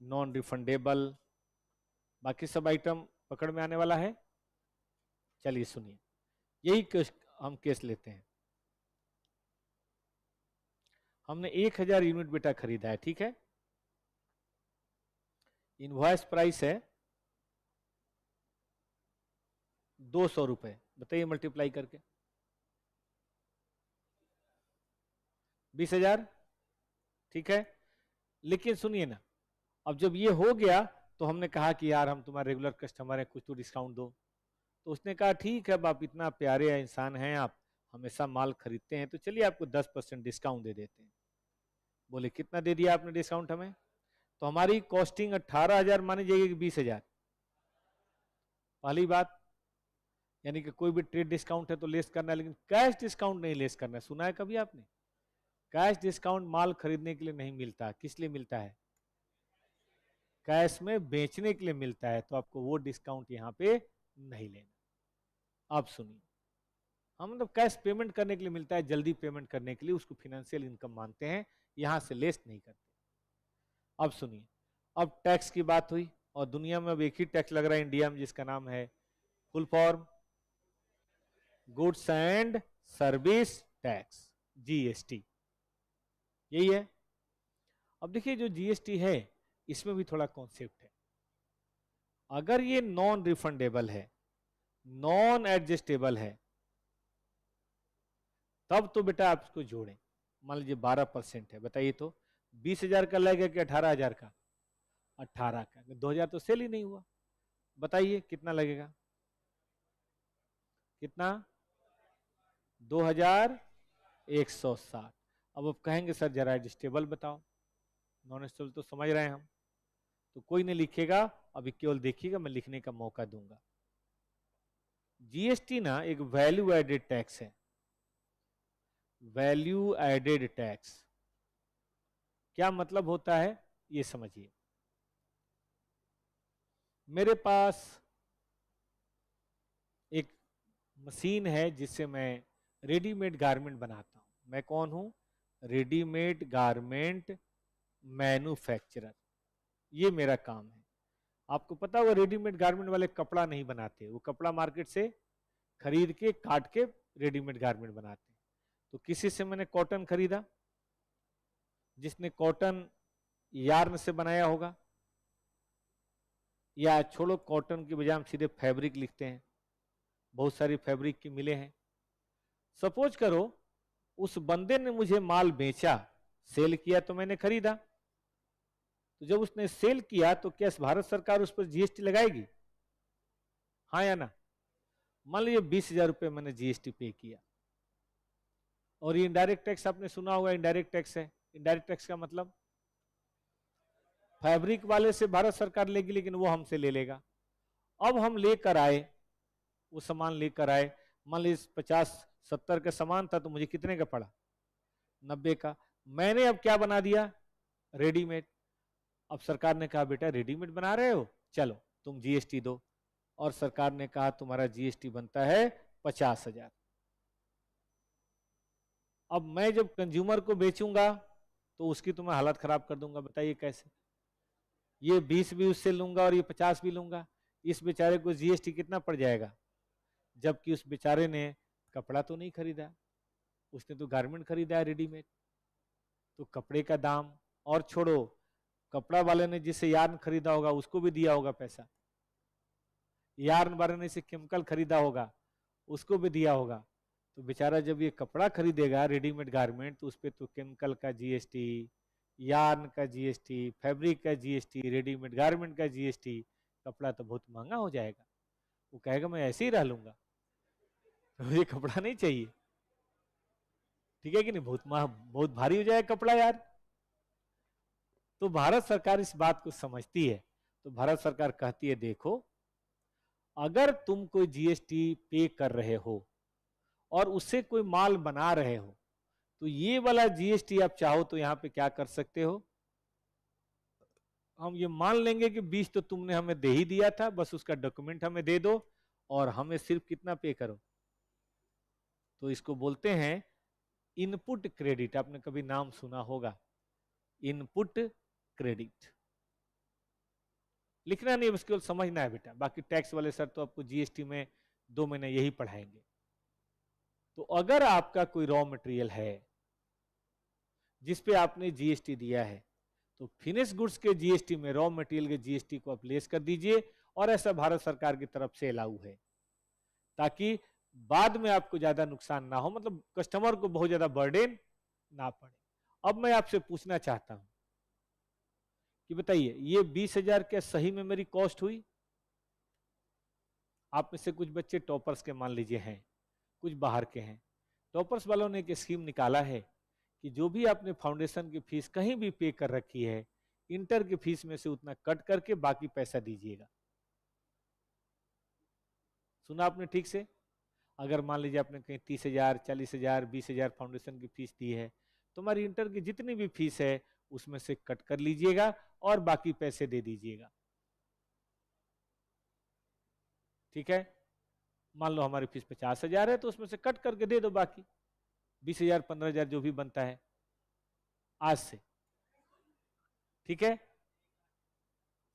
नॉन रिफंडेबल, बाकी सब आइटम पकड़ में आने वाला है। चलिए सुनिए, यही हम केस लेते हैं। हमने 1000 यूनिट बेटा खरीदा है, ठीक है। इनवॉइस प्राइस है 200 रुपए, बताइए मल्टीप्लाई करके 20,000, ठीक है। लेकिन सुनिए ना, अब जब ये हो गया तो हमने कहा कि यार हम तुम्हारे रेगुलर कस्टमर हैं, कुछ तो डिस्काउंट दो। तो उसने कहा ठीक है, अब आप इतना प्यारे इंसान हैं, आप हमेशा माल खरीदते हैं, तो चलिए आपको 10% डिस्काउंट दे देते हैं। बोले कितना दे दिया आपने डिस्काउंट हमें? तो हमारी कॉस्टिंग 18,000 मानी जाएगी कि 20,000? पहली बात, यानी कि कोई भी ट्रेड डिस्काउंट है तो लेस करना है, लेकिन कैश डिस्काउंट नहीं लेस करना है। सुना है कभी आपने? कैश डिस्काउंट माल खरीदने के लिए नहीं मिलता। किस लिए मिलता है? कैश में बेचने के लिए मिलता है। तो आपको वो डिस्काउंट यहाँ पे नहीं लेना। अब सुनिए, हम मतलब कैश पेमेंट करने के लिए मिलता है, जल्दी पेमेंट करने के लिए, उसको फाइनेंशियल इनकम मानते हैं, यहां से लेस नहीं करते। अब सुनिए, अब टैक्स की बात हुई, और दुनिया में अब एक ही टैक्स लग रहा है इंडिया में, जिसका नाम है full form goods and service tax, GST, यही है। अब देखिए जो GST है इसमें भी थोड़ा कॉन्सेप्ट है। अगर ये नॉन रिफंडेबल है, नॉन एडजस्टेबल है, तब तो बेटा आप इसको जोड़ें। मान लीजिए 12% है, बताइए तो 20,000 का लगेगा कि 18,000 का? 18 का। 2,000 तो सेल ही नहीं हुआ, बताइए कितना लगेगा? कितना? 2,160। अब आप कहेंगे सर जरा एडजस्टेबल बताओ। नॉन एडजस्टेबल तो समझ रहे हैं हम, तो कोई नहीं लिखेगा, अभी केवल देखिएगा, मैं लिखने का मौका दूंगा। जीएसटी ना एक वैल्यू एडेड टैक्स है। वैल्यू एडेड टैक्स क्या मतलब होता है, ये समझिए। मेरे पास एक मशीन है जिससे मैं रेडीमेड गारमेंट बनाता हूं। मैं कौन हूं? रेडीमेड गारमेंट मैन्युफैक्चरर, ये मेरा काम है। आपको पता होगा रेडीमेड गारमेंट वाले कपड़ा नहीं बनाते, वो कपड़ा मार्केट से खरीद के काट के रेडीमेड गारमेंट बनाते हैं। तो किसी से मैंने कॉटन खरीदा, जिसने कॉटन यार्न से बनाया होगा, या छोड़ो कॉटन की बजाय हम सीधे फैब्रिक लिखते हैं, बहुत सारी फैब्रिक की मिले हैं। सपोज करो उस बंदे ने मुझे माल बेचा, सेल किया, तो मैंने खरीदा। तो जब उसने सेल किया तो क्या भारत सरकार उस पर जीएसटी लगाएगी? हाँ या ना? मान लीजिए 20,000 रुपये मैंने जीएसटी पे किया, और ये इनडायरेक्ट टैक्स आपने सुना होगा, इनडायरेक्ट टैक्स है। इनडायरेक्ट टैक्स का मतलब फैब्रिक वाले से भारत सरकार लेगी, लेकिन वो हमसे ले लेगा। अब हम लेकर आए, वो सामान लेकर आए, मान लीजिए 50-70 का सामान था, तो मुझे कितने का पड़ा? 90 का। मैंने अब क्या बना दिया? रेडीमेड। अब सरकार ने कहा बेटा रेडीमेड बना रहे हो, चलो तुम जीएसटी दो। और सरकार ने कहा तुम्हारा जीएसटी बनता है 50,000। अब मैं जब कंज्यूमर को बेचूंगा तो उसकी तो मैं हालत खराब कर दूंगा, बताइए कैसे? ये 20 भी उससे लूंगा और ये 50 भी लूंगा, इस बेचारे को जीएसटी कितना पड़ जाएगा? जबकि उस बेचारे ने कपड़ा तो नहीं खरीदा, उसने तो गारमेंट खरीदा है रेडीमेड। तो कपड़े का दाम, और छोड़ो कपड़ा वाले ने जिससे यार्न खरीदा होगा उसको भी दिया होगा पैसा, यार्न वाले ने से केमिकल खरीदा होगा उसको भी दिया होगा। तो बेचारा जब ये कपड़ा खरीदेगा रेडीमेड गारमेंट, तो उस पर तो केमिकल का जीएसटी, यार्न का जीएसटी, फैब्रिक का जीएसटी, रेडीमेड गारमेंट का जीएसटी, कपड़ा तो बहुत महंगा हो जाएगा। वो कहेगा मैं ऐसे ही रह लूंगा, मुझे कपड़ा नहीं चाहिए। ठीक है कि नहीं? बहुत भारी हो जाएगा कपड़ा यार। तो भारत सरकार इस बात को समझती है, तो भारत सरकार कहती है देखो, अगर तुम कोई जीएसटी पे कर रहे हो और उससे कोई माल बना रहे हो, तो ये वाला जीएसटी आप चाहो तो यहां पे क्या कर सकते हो, हम ये मान लेंगे कि 20 तो तुमने हमें दे ही दिया था, बस उसका डॉक्यूमेंट हमें दे दो और हमें सिर्फ कितना पे करो। तो इसको बोलते हैं इनपुट क्रेडिट। आपने कभी नाम सुना होगा, इनपुट क्रेडिट। लिखना नहीं, बस केवल समझना है बेटा, बाकी टैक्स वाले सर तो आपको जीएसटी में 2 महीने यही पढ़ाएंगे। तो अगर आपका कोई रॉ मटेरियल है जिसपे आपने जीएसटी दिया है, तो फिनिश गुड्स के जीएसटी में रॉ मटेरियल के जीएसटी को आप लेस कर दीजिए, और ऐसा भारत सरकार की तरफ से अलाउ है, ताकि बाद में आपको ज्यादा नुकसान ना हो, मतलब कस्टमर को बहुत ज्यादा बर्डन ना पड़े। अब मैं आपसे पूछना चाहता हूं कि बताइए ये 20,000 क्या सही में मेरी कॉस्ट हुई? आप में से कुछ बच्चे टॉपर्स के मान लीजिए हैं, कुछ बाहर के हैं। टॉपर्स वालों ने एक स्कीम निकाला है कि जो भी आपने फाउंडेशन की फीस कहीं भी पे कर रखी है, इंटर की फीस में से उतना कट करके बाकी पैसा दीजिएगा। सुना आपने ठीक से? अगर मान लीजिए आपने कहीं 30,000, 40,000, 20,000 फाउंडेशन की फीस दी है, तो हमारी इंटर की जितनी भी फीस है उसमें से कट कर लीजिएगा और बाकी पैसे दे दीजिएगा। ठीक है? मान लो हमारी फीस 50,000 है, तो उसमें से कट करके दे दो बाकी 20,000, 15,000 जो भी बनता है आज से। ठीक है?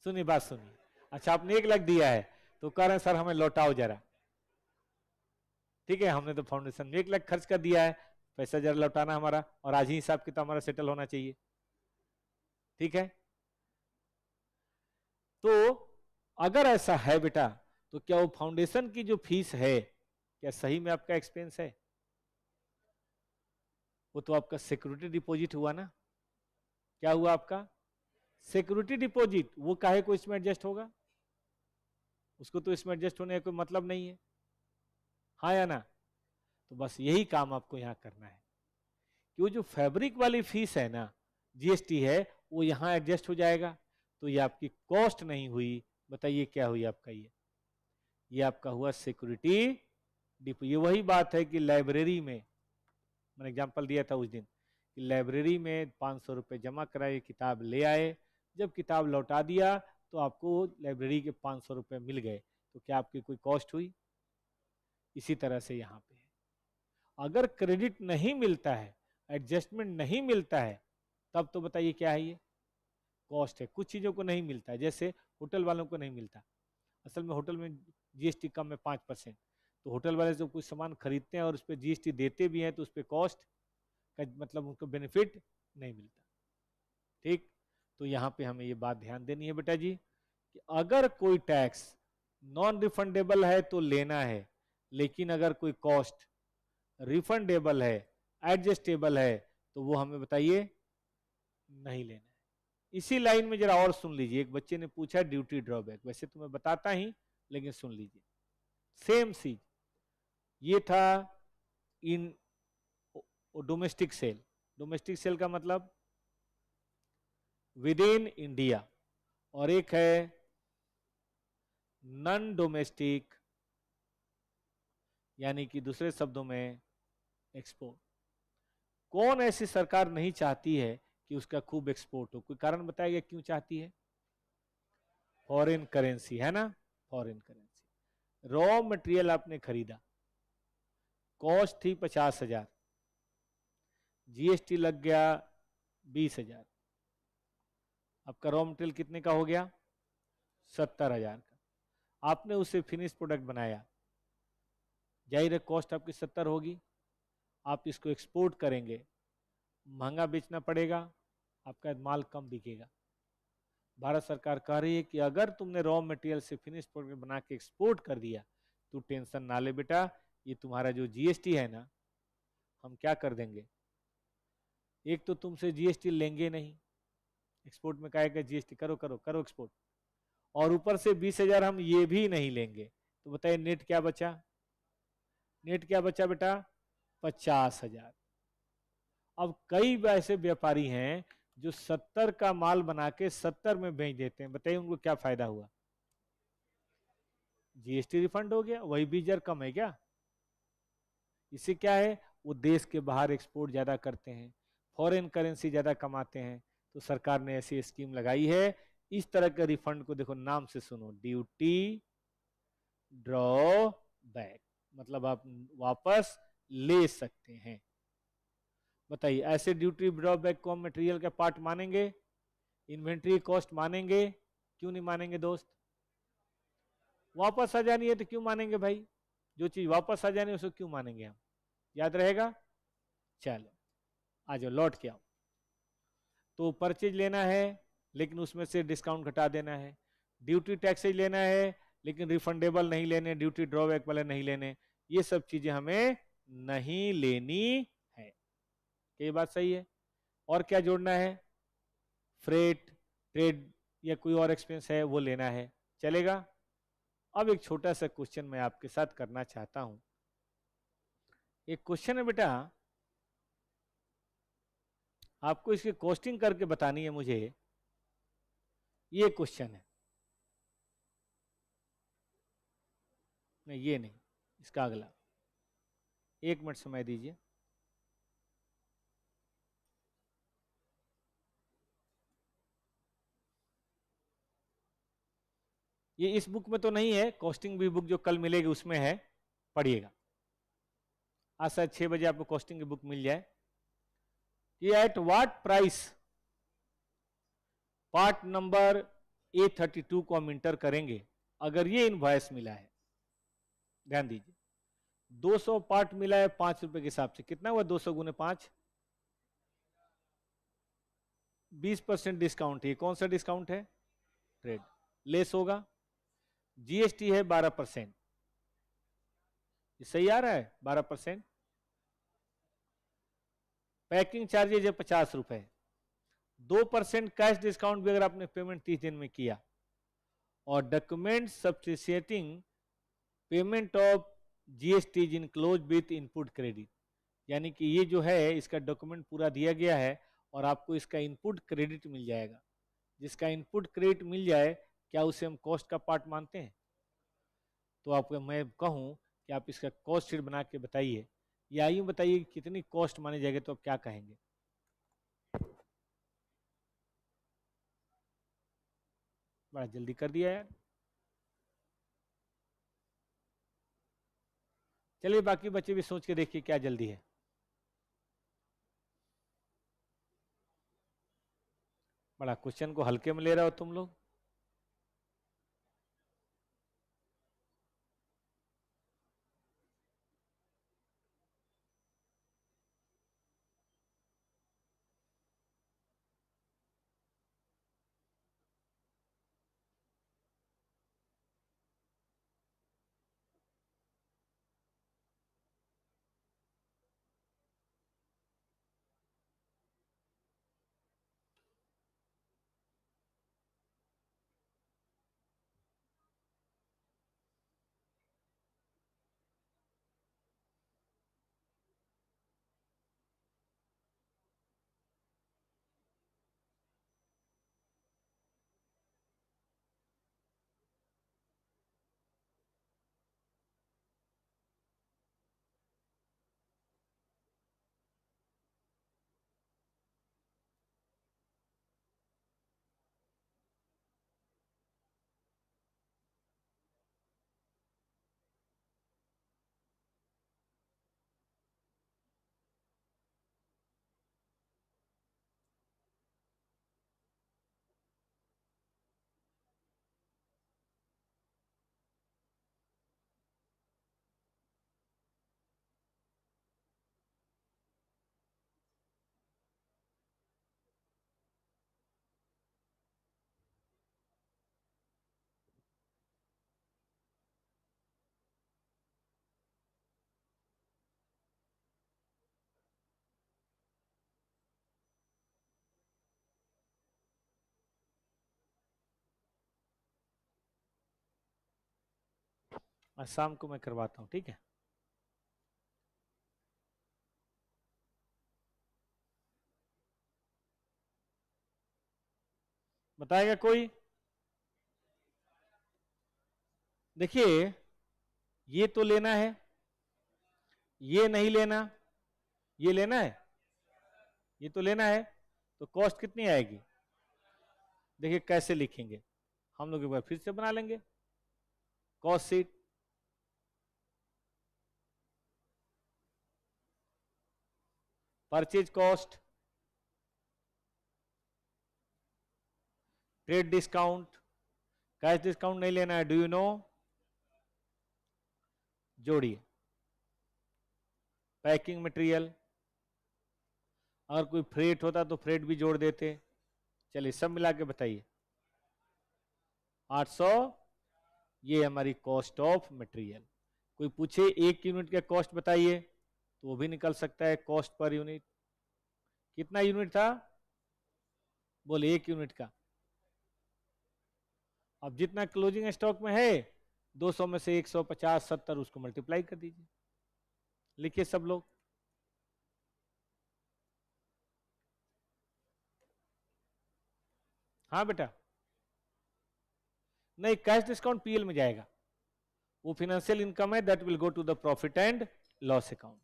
सुनिए बात सुनिए। अच्छा आपने 1 लाख दिया है, तो कह रहे हैं सर हमें लौटाओ जरा। ठीक है, हमने तो फाउंडेशन में 1 लाख खर्च कर दिया है, पैसा जरा लौटाना हमारा, और आज ही हिसाब किताब हमारा सेटल होना चाहिए। ठीक है? तो अगर ऐसा है बेटा, तो क्या वो फाउंडेशन की जो फीस है, क्या सही में आपका एक्सपेंस है? वो तो आपका सिक्योरिटी डिपॉजिट हुआ ना। क्या हुआ आपका? Security deposit. वो काहे को इसमें एडजस्ट होगा? उसको तो इसमें एडजस्ट होने का कोई मतलब नहीं है, हाँ या ना? तो बस यही काम आपको यहां करना है कि वो जो फैब्रिक वाली फीस है ना, जीएसटी है, वो यहां एडजस्ट हो जाएगा। तो ये आपकी कॉस्ट नहीं हुई। बताइए क्या हुई आपका? ये आपका हुआ सिक्योरिटी डिपो। ये वही बात है कि लाइब्रेरी में, मैंने एग्जांपल दिया था उस दिन, कि लाइब्रेरी में 500 रुपये जमा कराए, किताब ले आए, जब किताब लौटा दिया तो आपको लाइब्रेरी के 500 रुपये मिल गए। तो क्या आपकी कोई कॉस्ट हुई? इसी तरह से यहाँ पे है। अगर क्रेडिट नहीं मिलता है, एडजस्टमेंट नहीं मिलता है, तब तो बताइए क्या है? ये कॉस्ट है। कुछ चीज़ों को नहीं मिलता है, जैसे होटल वालों को नहीं मिलता। असल में होटल में जीएसटी कम है 5%, तो होटल वाले जब कुछ सामान खरीदते हैं और उस पर जीएसटी देते भी हैं, तो उस पर कॉस्ट का मतलब उनको बेनिफिट नहीं मिलता। ठीक, तो यहाँ पे हमें ये बात ध्यान देनी है बेटा जी, कि अगर कोई टैक्स नॉन रिफंडेबल है तो लेना है, लेकिन अगर कोई कॉस्ट रिफंडेबल है, एडजस्टेबल है, तो वो हमें बताइए नहीं लेना है। इसी लाइन में जरा और सुन लीजिए, एक बच्चे ने पूछा ड्यूटी ड्रॉबैक, वैसे तो मैं बताता ही, लेकिन सुन लीजिए। सेम चीज, ये था in domestic sale. Domestic sale का मतलब विद इन इंडिया, और एक है नॉन डोमेस्टिक, यानी कि दूसरे शब्दों में एक्सपोर्ट। कौन ऐसी सरकार नहीं चाहती है कि उसका खूब एक्सपोर्ट हो? कोई कारण बताएगा क्यों चाहती है? फॉरेन करेंसी, है ना, फॉरेन करेंसी। रॉ मटेरियल आपने खरीदा, कॉस्ट थी 50,000, जीएसटी लग गया 20,000, आपका रॉ मटेरियल कितने का हो गया? 70,000 का। आपने उसे फिनिश प्रोडक्ट बनाया, जाहिर है कॉस्ट आपकी 70 होगी। आप इसको एक्सपोर्ट करेंगे, महंगा बेचना पड़ेगा, आपका माल कम बिकेगा। भारत सरकार कह रही है कि अगर तुमने रॉ मटेरियल से फिनिश प्रोडक्ट बना के एक्सपोर्ट कर दिया, तो टेंशन ना ले बेटा, ये तुम्हारा जो जीएसटी है ना, हम क्या कर देंगे, एक तो तुमसे जीएसटी लेंगे नहीं, एक्सपोर्ट में कहेगा जीएसटी करो करो करो एक्सपोर्ट, और ऊपर से 20,000 हम ये भी नहीं लेंगे। तो बताइए नेट क्या बचा? नेट क्या बचा बेटा? 50,000। अब कई ऐसे व्यापारी हैं जो 70 का माल बना के 70 में बेच देते हैं, बताइए उनको क्या फायदा हुआ? जीएसटी रिफंड हो गया, वही 20,000 कम है क्या? इससे क्या है, वो देश के बाहर एक्सपोर्ट ज्यादा करते हैं, फॉरेन करेंसी ज्यादा कमाते हैं। तो सरकार ने ऐसी स्कीम लगाई है। इस तरह के रिफंड को देखो, नाम से सुनो, ड्यूटी ड्रॉ बैक, मतलब आप वापस ले सकते हैं। बताइए, ऐसे ड्यूटी ड्रॉ बैक को हम मटेरियल का पार्ट मानेंगे? इन्वेंट्री कॉस्ट मानेंगे? क्यों नहीं मानेंगे दोस्त? वापस आ जानी है तो क्यों मानेंगे भाई? जो चीज वापस आ जानी है उसको क्यों मानेंगे हम? याद रहेगा? चलो आ जाओ, लौट के आओ। तो परचेज लेना है, लेकिन उसमें से डिस्काउंट घटा देना है। ड्यूटी टैक्सेज लेना है, लेकिन रिफंडेबल नहीं लेने, ड्यूटी ड्रॉबैक वाले नहीं लेने। ये सब चीजें हमें नहीं लेनी है। क्या ये बात सही है? और क्या जोड़ना है? फ्रेट, ट्रेड या कोई और एक्सपेंस है वो लेना है, चलेगा? अब एक छोटा सा क्वेश्चन मैं आपके साथ करना चाहता हूं। एक क्वेश्चन है बेटा, आपको इसकी कॉस्टिंग करके बतानी है मुझे। ये क्वेश्चन है, नहीं ये नहीं, इसका अगला। एक मिनट समय दीजिए। ये इस बुक में तो नहीं है, कॉस्टिंग भी बुक जो कल मिलेगी उसमें है, पढ़िएगा। आज शायद 6 बजे आपको कॉस्टिंग की बुक मिल जाए। कि at what price part number A32 को हम इंटर करेंगे अगर ये इनवॉइस मिला है। ध्यान दीजिए, 200 पार्ट मिला है 5 रुपए के हिसाब से, कितना हुआ 200 गुने 5? 20% डिस्काउंट है। कौन सा डिस्काउंट है? ट्रेड लेस होगा, जीएसटी है 12%, ये सही आ रहा है 12%। पैकिंग चार्जेज है 50 रुपए, 2% कैश डिस्काउंट भी अगर आपने पेमेंट 30 दिन में किया, और document substituting payment of GST is enclose with input credit, यानी कि ये जो है इसका डॉक्यूमेंट पूरा दिया गया है और आपको इसका इनपुट क्रेडिट मिल जाएगा। जिसका इनपुट क्रेडिट मिल जाए, क्या उसे हम कॉस्ट का पार्ट मानते हैं? तो आपको मैं कहूं कि आप इसका कॉस्ट शीट बना के बताइए, या यूं बताइए कि कितनी कॉस्ट मानी जाएगी, तो आप क्या कहेंगे? बड़ा जल्दी कर दिया यार। चलिए बाकी बच्चे भी सोच के देखिए क्या जल्दी है। बड़ा क्वेश्चन को हल्के में ले रहे हो तुम लोग। आज शाम को मैं करवाता हूँ, ठीक है? बताएगा कोई? देखिए, ये तो लेना है, ये नहीं लेना, ये लेना है, ये तो लेना है, तो कॉस्ट कितनी आएगी? देखिए कैसे लिखेंगे हम लोग, एक बार फिर से बना लेंगे cost sheet. Purchase cost, trade discount, cash discount नहीं लेना है, डू यू नो? जोड़िए। पैकिंग मटेरियल, अगर कोई फ्रेट होता तो फ्रेट भी जोड़ देते। चलिए सब मिला के बताइए। 800, ये हमारी कॉस्ट ऑफ मटेरियल। कोई पूछे 1 यूनिट का कॉस्ट बताइए, तो वो भी निकल सकता है, कॉस्ट पर यूनिट। कितना यूनिट था? बोले 1 यूनिट का। अब जितना क्लोजिंग स्टॉक में है 200 में से 150, 70, उसको मल्टीप्लाई कर दीजिए। लिखिए सब लोग। हाँ बेटा, नहीं, कैश डिस्काउंट पीएल में जाएगा, वो फिनेंशियल इनकम है, that will go to the profit and loss account.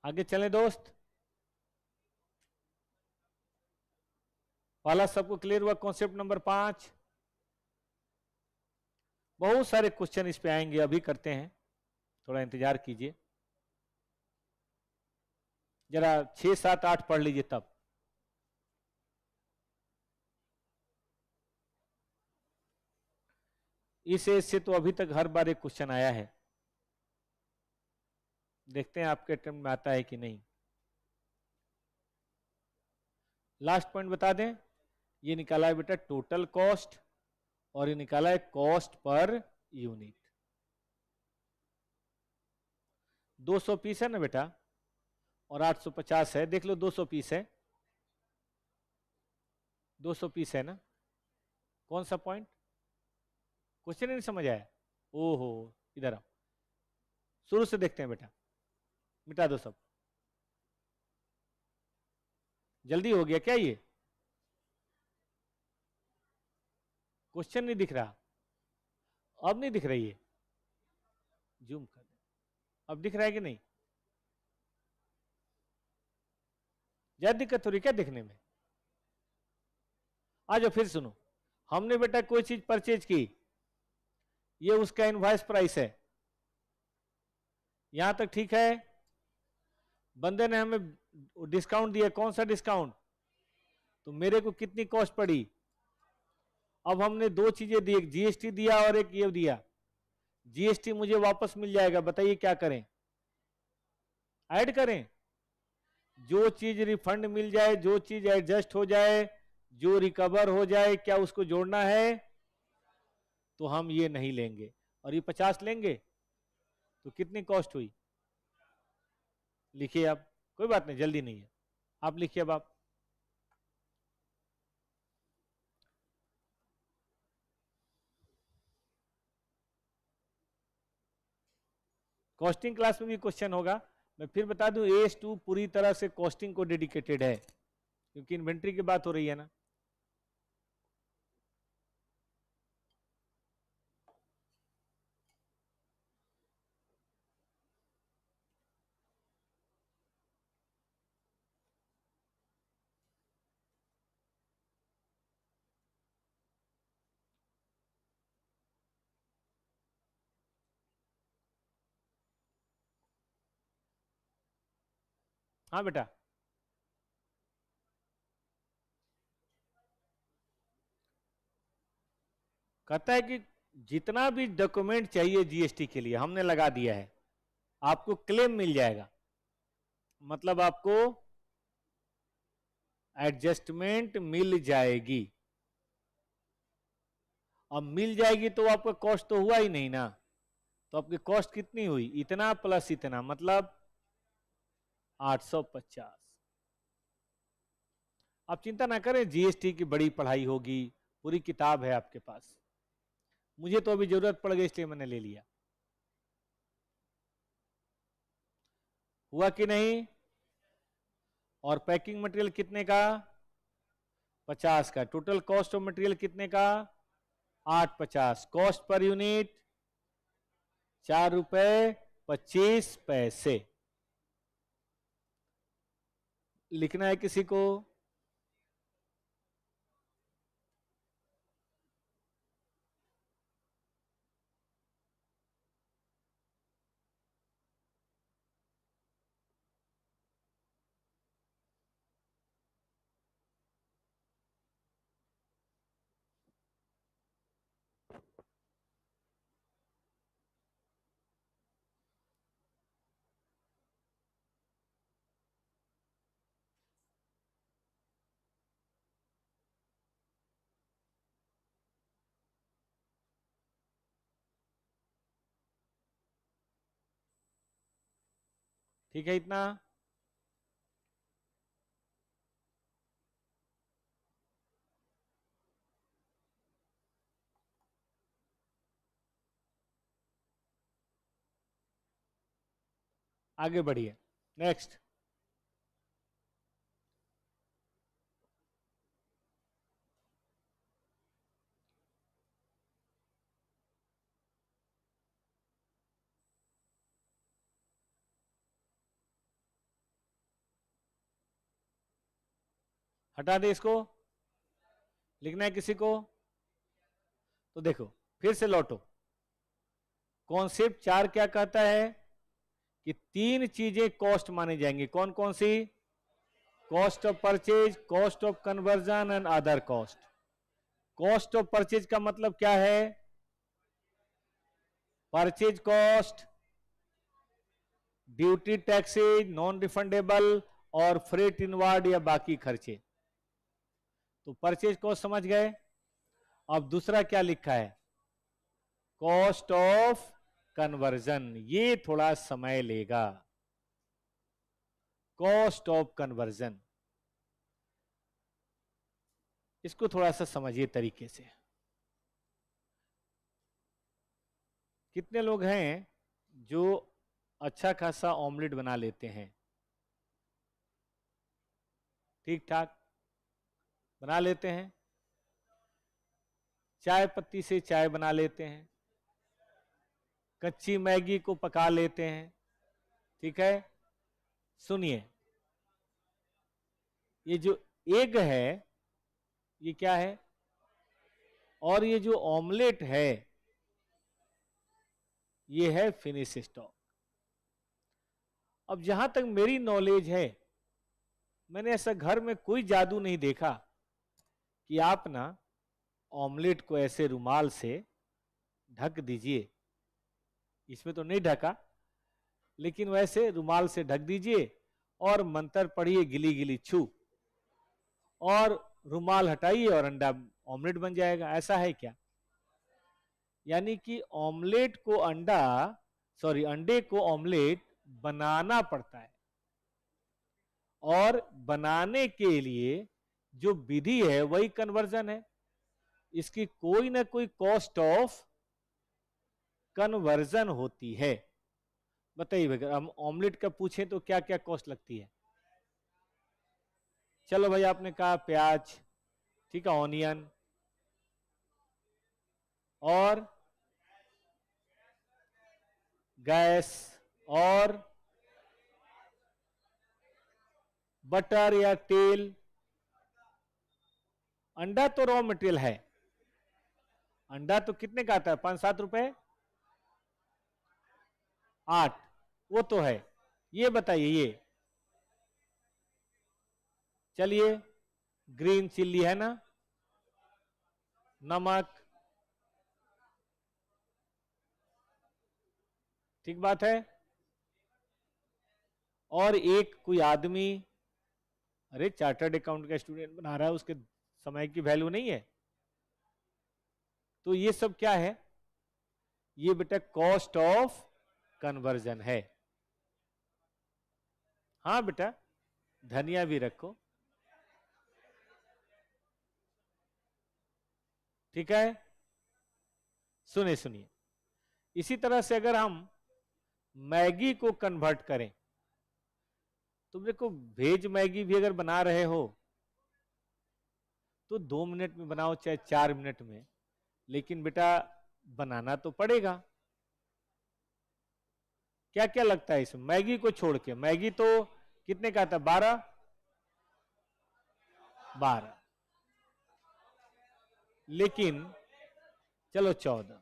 आगे चलें दोस्त। पहला सबको क्लियर हुआ? Concept number 5। बहुत सारे क्वेश्चन इस पे आएंगे, अभी करते हैं, थोड़ा इंतजार कीजिए जरा। 6, 7, 8 पढ़ लीजिए तब। इस एज से तो अभी तक हर बार एक क्वेश्चन आया है, देखते हैं आपके अटेम्प्ट में आता है कि नहीं। लास्ट पॉइंट बता दें, ये निकाला है बेटा टोटल कॉस्ट और ये निकाला है कॉस्ट पर यूनिट। 200 पीस है ना बेटा और 850 है, देख लो 200 पीस है, 200 पीस है ना। कौन सा पॉइंट, क्वेश्चन नहीं समझ आया? ओहो, इधर आओ, शुरू से देखते हैं बेटा, मिटा दो सब। जल्दी हो गया क्या ये? क्वेश्चन नहीं दिख रहा, अब नहीं दिख रही है, जूम कर दे, अब दिख रहा है कि नहीं? ज्यादा दिक्कत हो रही क्या देखने में? आ जाओ फिर सुनो, हमने बेटा कोई चीज परचेज की, ये उसका इनवॉइस प्राइस है, यहां तक ठीक है। बंदे ने हमें डिस्काउंट दिया, कौन सा डिस्काउंट? तो मेरे को कितनी कॉस्ट पड़ी? अब हमने दो चीजें दी, एक जीएसटी दिया और एक ये दिया, जीएसटी मुझे वापस मिल जाएगा, बताइए क्या करें? ऐड करें? जो चीज रिफंड मिल जाए, जो चीज एडजस्ट हो जाए, जो रिकवर हो जाए, क्या उसको जोड़ना है? तो हम ये नहीं लेंगे, और ये 50 लेंगे तो कितनी कॉस्ट हुई? लिखिए आप, कोई बात नहीं, जल्दी नहीं है, आप लिखिए। अब आप कॉस्टिंग क्लास में भी क्वेश्चन होगा, मैं फिर बता दूं AS2 पूरी तरह से कॉस्टिंग को डेडिकेटेड है, क्योंकि इन्वेंट्री की बात हो रही है ना। हाँ बेटा, कहता है कि जितना भी डॉक्यूमेंट चाहिए जीएसटी के लिए हमने लगा दिया है, आपको क्लेम मिल जाएगा, मतलब आपको एडजस्टमेंट मिल जाएगी। अब मिल जाएगी तो आपका कॉस्ट तो हुआ ही नहीं ना, तो आपकी कॉस्ट कितनी हुई? इतना प्लस इतना, मतलब 850। आप चिंता ना करें, जीएसटी की बड़ी पढ़ाई होगी, पूरी किताब है आपके पास, मुझे तो अभी जरूरत पड़ गई इसलिए मैंने ले लिया। हुआ कि नहीं? और पैकिंग मटेरियल कितने का? 50 का। टोटल कॉस्ट ऑफ मटेरियल कितने का? 850। कॉस्ट पर यूनिट 4 रुपए 25 पैसे। लिखना है किसी को? ठीक है, इतना। आगे बढ़िए, नेक्स्ट। हटा दे इसको, लिखना है किसी को? तो देखो, फिर से लौटो। कॉन्सेप्ट 4 क्या कहता है कि 3 चीजें कॉस्ट मानी जाएंगी, कौन कौन सी? Cost of purchase, cost of conversion and other cost. Cost of purchase का मतलब क्या है? Purchase cost, duty, taxes, non refundable और फ्रेट इनवार्ड या बाकी खर्चे। तो परचेज कॉस्ट समझ गए। अब दूसरा क्या लिखा है, कॉस्ट ऑफ कन्वर्जन। ये थोड़ा समय लेगा। कॉस्ट ऑफ कन्वर्जन, इसको थोड़ा सा समझिए तरीके से। कितने लोग हैं जो अच्छा खासा ऑमलेट बना लेते हैं, ठीक ठाक बना लेते हैं, चाय पत्ती से चाय बना लेते हैं, कच्ची मैगी को पका लेते हैं, ठीक है। सुनिए, ये जो एग है ये क्या है, और ये जो ऑमलेट है ये है फिनिश स्टॉक। अब जहां तक मेरी नॉलेज है, मैंने ऐसा घर में कोई जादू नहीं देखा कि आप ना ऑमलेट को ऐसे रुमाल से ढक दीजिए, इसमें तो नहीं ढका, लेकिन वैसे रुमाल से ढक दीजिए और मंत्र पढ़िए गिली गिली छू, और रुमाल हटाइए और अंडा ऑमलेट बन जाएगा। ऐसा है क्या? यानी कि ऑमलेट को अंडा, सॉरी अंडे को ऑमलेट बनाना पड़ता है, और बनाने के लिए जो विधि है वही कन्वर्जन है। इसकी कोई ना कोई कॉस्ट ऑफ कन्वर्जन होती है। बताइए भैया, हम ऑमलेट का पूछें तो क्या क्या कॉस्ट लगती है? चलो भाई, आपने कहा प्याज, ठीक है, ऑनियन, और गैस, और बटर या तेल। अंडा तो रॉ मटेरियल है, अंडा तो कितने का आता है, 5-7 रुपए, 8, वो तो है। ये बताइए, ये चलिए, ग्रीन चिल्ली है ना, नमक, ठीक बात है। और एक कोई आदमी, अरे चार्टर्ड अकाउंट का स्टूडेंट बना रहा है, उसके समय की वैल्यू नहीं है। तो ये सब क्या है, ये बेटा कॉस्ट ऑफ कन्वर्जन है। हाँ बेटा, धनिया भी रखो, ठीक है। सुनिए सुनिए, इसी तरह से अगर हम मैगी को कन्वर्ट करें, तो देखो वेज मैगी भी अगर बना रहे हो तो 2 मिनट में बनाओ चाहे 4 मिनट में, लेकिन बेटा बनाना तो पड़ेगा। क्या क्या लगता है इसमें, मैगी को छोड़ के? मैगी तो कितने का था, 12, लेकिन चलो 14,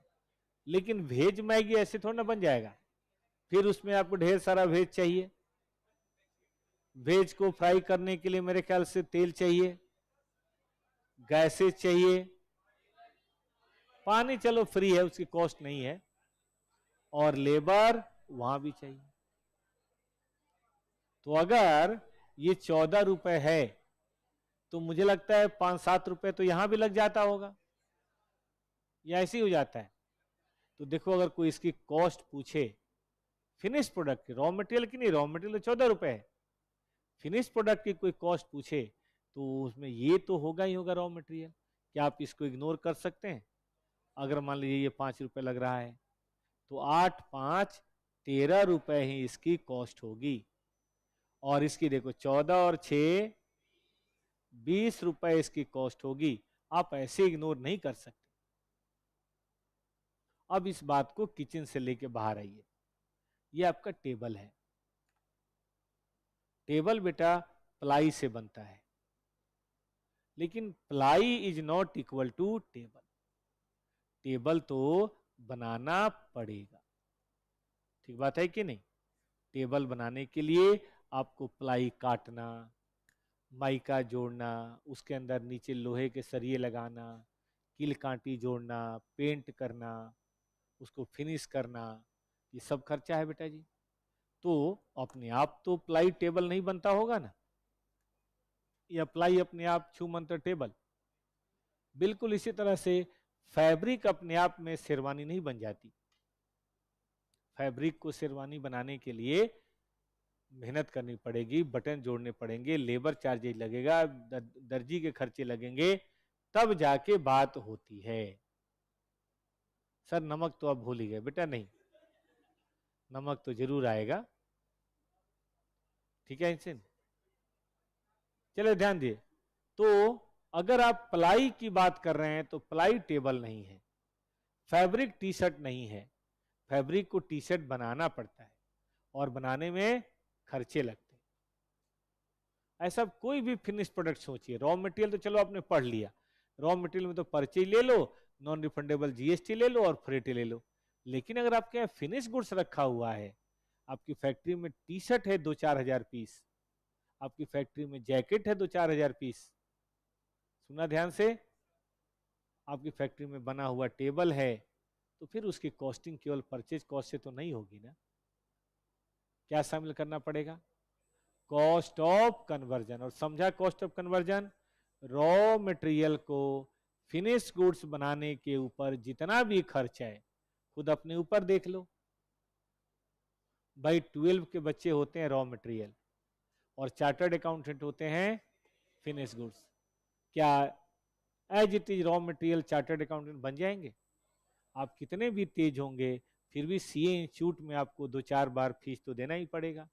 लेकिन वेज मैगी ऐसे थोड़ा ना बन जाएगा। फिर उसमें आपको ढेर सारा वेज चाहिए, वेज को फ्राई करने के लिए मेरे ख्याल से तेल चाहिए, गैसेज चाहिए, पानी चलो फ्री है, उसकी कॉस्ट नहीं है, और लेबर वहां भी चाहिए। तो अगर ये 14 रुपए है, तो मुझे लगता है 5-7 रुपए तो यहां भी लग जाता होगा, या ऐसे ही हो जाता है। तो देखो, अगर कोई इसकी कॉस्ट पूछे फिनिश प्रोडक्ट की, रॉ मटेरियल की नहीं, रॉ मटेरियल 14 रुपए है, फिनिश प्रोडक्ट की कोई कॉस्ट पूछे तो उसमें ये तो होगा ही होगा रॉ मटेरियल। क्या आप इसको इग्नोर कर सकते हैं? अगर मान लीजिए ये 5 रुपए लग रहा है, तो 8-5 13 रुपए ही इसकी कॉस्ट होगी, और इसकी देखो 14 और 6 20 रुपए इसकी कॉस्ट होगी। आप ऐसे इग्नोर नहीं कर सकते। अब इस बात को किचन से लेके बाहर आइए। ये आपका टेबल है, टेबल बेटा प्लाई से बनता है, लेकिन ply is not equal to table. Table तो बनाना पड़ेगा, ठीक बात है कि नहीं? टेबल बनाने के लिए आपको प्लाई काटना, माइका जोड़ना, उसके अंदर नीचे लोहे के सरिये लगाना, कील कांटी जोड़ना, पेंट करना, उसको फिनिश करना, ये सब खर्चा है बेटा जी। तो अपने आप तो प्लाई टेबल नहीं बनता होगा ना, या प्लाई अपने आप छू मंतर टेबल, बिल्कुल इसी तरह से फैब्रिक अपने आप में शेरवानी नहीं बन जाती। फैब्रिक को शेरवानी बनाने के लिए मेहनत करनी पड़ेगी, बटन जोड़ने पड़ेंगे, लेबर चार्जेज लगेगा, दर्जी के खर्चे लगेंगे, तब जाके बात होती है। सर नमक तो आप भूल ही गए बेटा, नहीं नमक तो जरूर आएगा, ठीक है इनसे। चलो ध्यान दिए, तो अगर आप प्लाई की बात कर रहे हैं तो प्लाई टेबल नहीं है, फैब्रिक टी शर्ट नहीं है, फैब्रिक को टी शर्ट बनाना पड़ता है और बनाने में खर्चे लगते हैं। ऐसा कोई भी फिनिश प्रोडक्ट सोचिए, रॉ मटेरियल तो चलो आपने पढ़ लिया, रॉ मटेरियल में तो परचेज ले लो, नॉन रिफंडेबल जीएसटी ले लो और फ्रेट ले लो, लेकिन अगर आपके यहाँ फिनिश गुड्स रखा हुआ है, आपकी फैक्ट्री में टी शर्ट है 2-4 हजार पीस, आपकी फैक्ट्री में जैकेट है 2-4 हजार पीस, सुना ध्यान से, आपकी फैक्ट्री में बना हुआ टेबल है, तो फिर उसकी कॉस्टिंग केवल परचेज कॉस्ट से तो नहीं होगी ना, क्या शामिल करना पड़ेगा, कॉस्ट ऑफ कन्वर्जन। और समझा cost of conversion, raw material को फिनिश गुड्स बनाने के ऊपर जितना भी खर्च है खुद अपने ऊपर देख लो भाई। 12 के बच्चे होते हैं रॉ मटेरियल और चार्टर्ड अकाउंटेंट होते हैं फिनिश गुड्स, क्या as it is raw material chartered accountant बन जाएंगे? आप कितने भी तेज होंगे फिर भी सीए इंस्टीट्यूट में आपको 2-4 बार फीस तो देना ही पड़ेगा,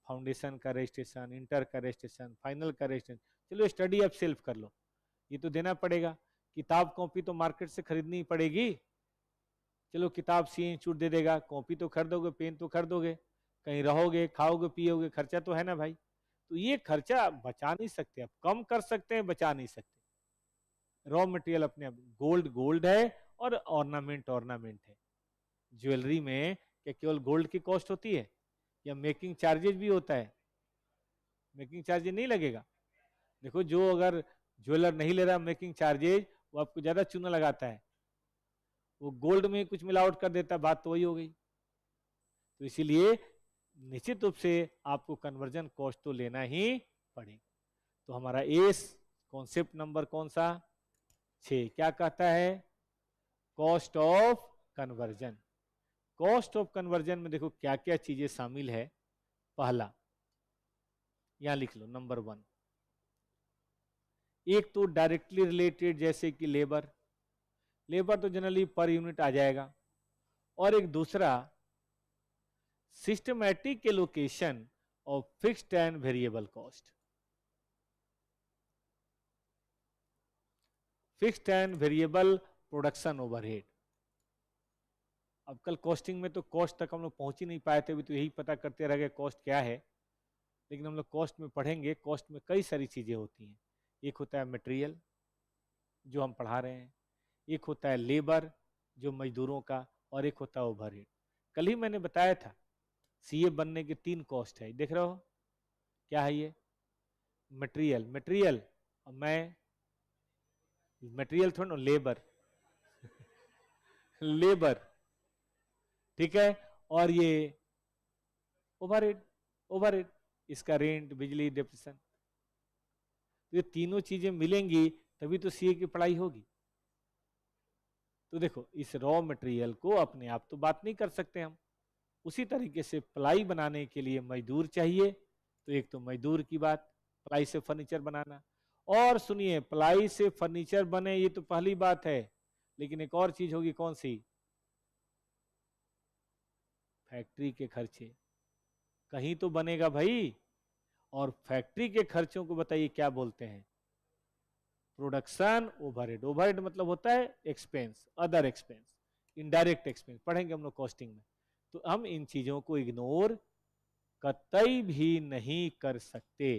फाउंडेशन का रजिस्ट्रेशन, इंटर का रजिस्ट्रेशन, फाइनल का रजिस्ट्रेशन, चलो स्टडी आप सेल्फ कर लो, ये तो देना पड़ेगा। किताब कॉपी तो मार्केट से खरीदनी पड़ेगी, चलो किताब सीए इंस्टीट्यूट दे देगा, कॉपी तो खरीदोगे, पेन तो खरीदोगे, कहीं रहोगे, खाओगे पियोगे, खर्चा तो है ना भाई। तो ये खर्चा बचा नहीं सकते, आप कम कर सकते हैं, बचा नहीं सकते। रॉ मटेरियल अपने आप, गोल्ड गोल्ड है और ऑर्नामेंट ऑर्नामेंट है। ज्वेलरी में क्या केवल गोल्ड की कॉस्ट होती है या मेकिंग चार्जेस भी होता है? मेकिंग चार्जेस नहीं लगेगा। देखो जो अगर ज्वेलर नहीं ले रहा मेकिंग चार्जेज, वो आपको ज्यादा चूना लगाता है, वो गोल्ड में कुछ मिलावट कर देता है, बात तो वही हो गई। तो इसीलिए निश्चित रूप से आपको कन्वर्जन कॉस्ट तो लेना ही पड़ेगा। तो हमारा एस कॉन्सेप्ट नंबर कौन सा, 6, क्या कहता है, cost of conversion. Cost of conversion में देखो क्या क्या चीजें शामिल है। पहला यहां लिख लो नंबर 1, एक तो डायरेक्टली रिलेटेड जैसे कि लेबर, लेबर तो जनरली पर यूनिट आ जाएगा, और एक दूसरा systematic allocation of fixed and variable cost. Fixed and variable production overhead. अब कल कॉस्टिंग में तो कॉस्ट तक हम लोग पहुंच ही नहीं पाए थे, अभी तो यही पता करते रह गए कॉस्ट क्या है, लेकिन हम लोग कॉस्ट में पढ़ेंगे। कॉस्ट में कई सारी चीजें होती हैं, एक होता है मटेरियल जो हम पढ़ा रहे हैं, एक होता है लेबर जो मजदूरों का, और एक होता है ओवरहेड। कल ही मैंने बताया था सीए बनने के 3 कॉस्ट है, देख रहे हो क्या है ये, मटेरियल, मटेरियल और मैं मटेरियल थोड़ा, लेबर लेबर, ठीक है, और ये ओवरहेड, ओवरहेड इसका रेंट, बिजली, डिप्रेशन, ये तीनों चीजें मिलेंगी तभी तो सीए की पढ़ाई होगी। तो देखो इस रॉ मटेरियल को अपने आप तो बात नहीं कर सकते हम, उसी तरीके से प्लाई बनाने के लिए मजदूर चाहिए, तो एक तो मजदूर की बात, प्लाई से फर्नीचर बनाना। और सुनिए प्लाई से फर्नीचर बने ये तो पहली बात है, लेकिन एक और चीज होगी, कौन सी, फैक्ट्री के खर्चे, कहीं तो बनेगा भाई, और फैक्ट्री के खर्चों को बताइए क्या बोलते हैं, प्रोडक्शन ओवरहेड। ओवरहेड मतलब होता है expense, other expense, indirect expense, पढ़ेंगे हम लोग कॉस्टिंग में। तो हम इन चीजों को इग्नोर कतई भी नहीं कर सकते,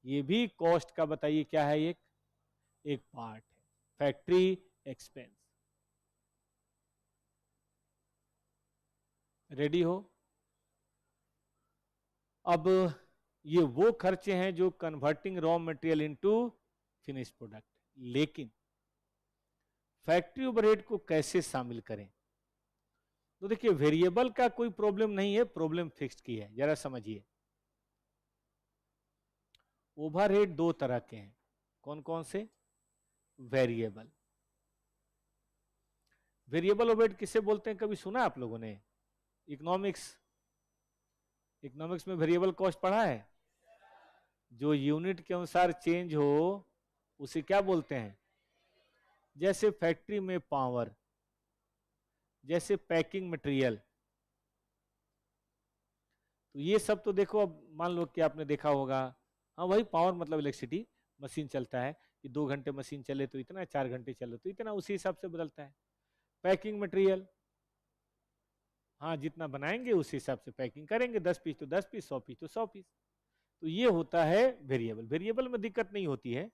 ये भी कॉस्ट का बताइए क्या है, एक पार्ट है, फैक्ट्री एक्सपेंस। रेडी हो? अब ये वो खर्चे हैं जो converting raw material into finish product, लेकिन फैक्ट्री ओवरहेड को कैसे शामिल करें, तो देखिए वेरिएबल का कोई प्रॉब्लम नहीं है, प्रॉब्लम फिक्स्ड की है। जरा समझिए, ओवरहेड दो तरह के हैं। कौन कौन से? वेरिएबल। वेरिएबल ओवरहेड किसे बोलते हैं, कभी सुना आप लोगों ने? इकोनॉमिक्स में वेरिएबल कॉस्ट पढ़ा है? जो यूनिट के अनुसार चेंज हो उसे क्या बोलते हैं? जैसे फैक्ट्री में पावर, जैसे पैकिंग मटेरियल। तो ये सब तो देखो, अब मान लो कि आपने देखा होगा, हाँ वही पावर मतलब इलेक्ट्रिसिटी, मशीन चलता है कि 2 घंटे मशीन चले तो इतना, 4 घंटे चले तो इतना, उसी हिसाब से बदलता है। पैकिंग मटेरियल, हाँ जितना बनाएंगे उसी हिसाब से पैकिंग करेंगे, 10 पीस तो 10 पीस, 100 पीस तो 100 पीस। तो ये होता है वेरिएबल। वेरिएबल में दिक्कत नहीं होती है।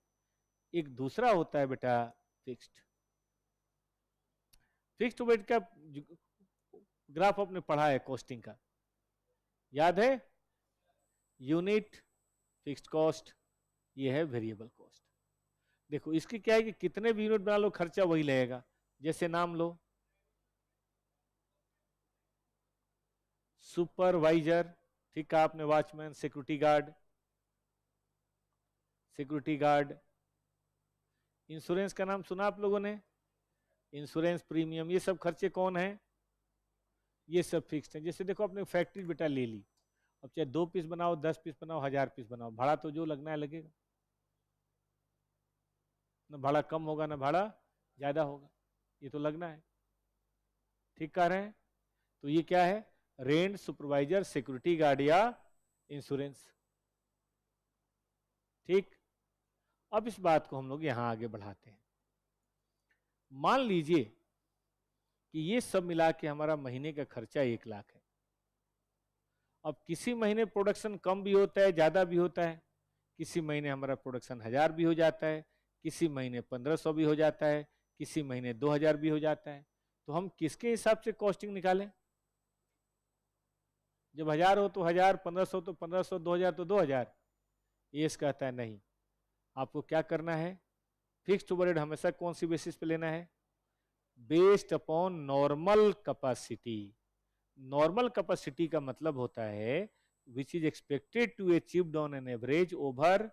एक दूसरा होता है बेटा फिक्स्ड। फिक्स्ड वेट का ग्राफ आपने पढ़ा है कॉस्टिंग का, याद है? यूनिट, फिक्स्ड कॉस्ट, ये है वेरिएबल कॉस्ट। देखो इसकी क्या है कि कितने भी यूनिट बना लो खर्चा वही लगेगा। जैसे नाम लो, सुपरवाइजर, ठीक है आपने, वॉचमैन, सिक्योरिटी गार्ड। इंश्योरेंस का नाम सुना आप लोगों ने? इंश्योरेंस प्रीमियम, ये सब खर्चे कौन है? ये सब फिक्स्ड है। जैसे देखो आपने फैक्ट्री बेटा ले ली, अब चाहे 2 पीस बनाओ, 10 पीस बनाओ, 1000 पीस बनाओ, भाड़ा तो जो लगना है लगेगा। ना भाड़ा कम होगा ना भाड़ा ज्यादा होगा, ये तो लगना है। ठीक कह रहे हैं? तो ये क्या है? रेंट, सुपरवाइजर, सिक्योरिटी गार्ड या इंश्योरेंस। ठीक, अब इस बात को हम लोग यहां आगे बढ़ाते हैं। मान लीजिए कि ये सब मिला के हमारा महीने का खर्चा 1 लाख है। अब किसी महीने प्रोडक्शन कम भी होता है, ज्यादा भी होता है। किसी महीने हमारा प्रोडक्शन 1000 भी हो जाता है, किसी महीने 1500 भी हो जाता है, किसी महीने 2000 भी हो जाता है। तो हम किसके हिसाब से कॉस्टिंग निकालें? जब 1000 हो तो 1000, 1500 तो 1500, 2000 तो 2000। ये कहता है नहीं, आपको क्या करना है? फिक्स्ड ओवरहेड हमेशा कौन सी बेसिस पे लेना है? Based upon normal capacity. Normal capacity का मतलब होता है which is expected to achieved on an average over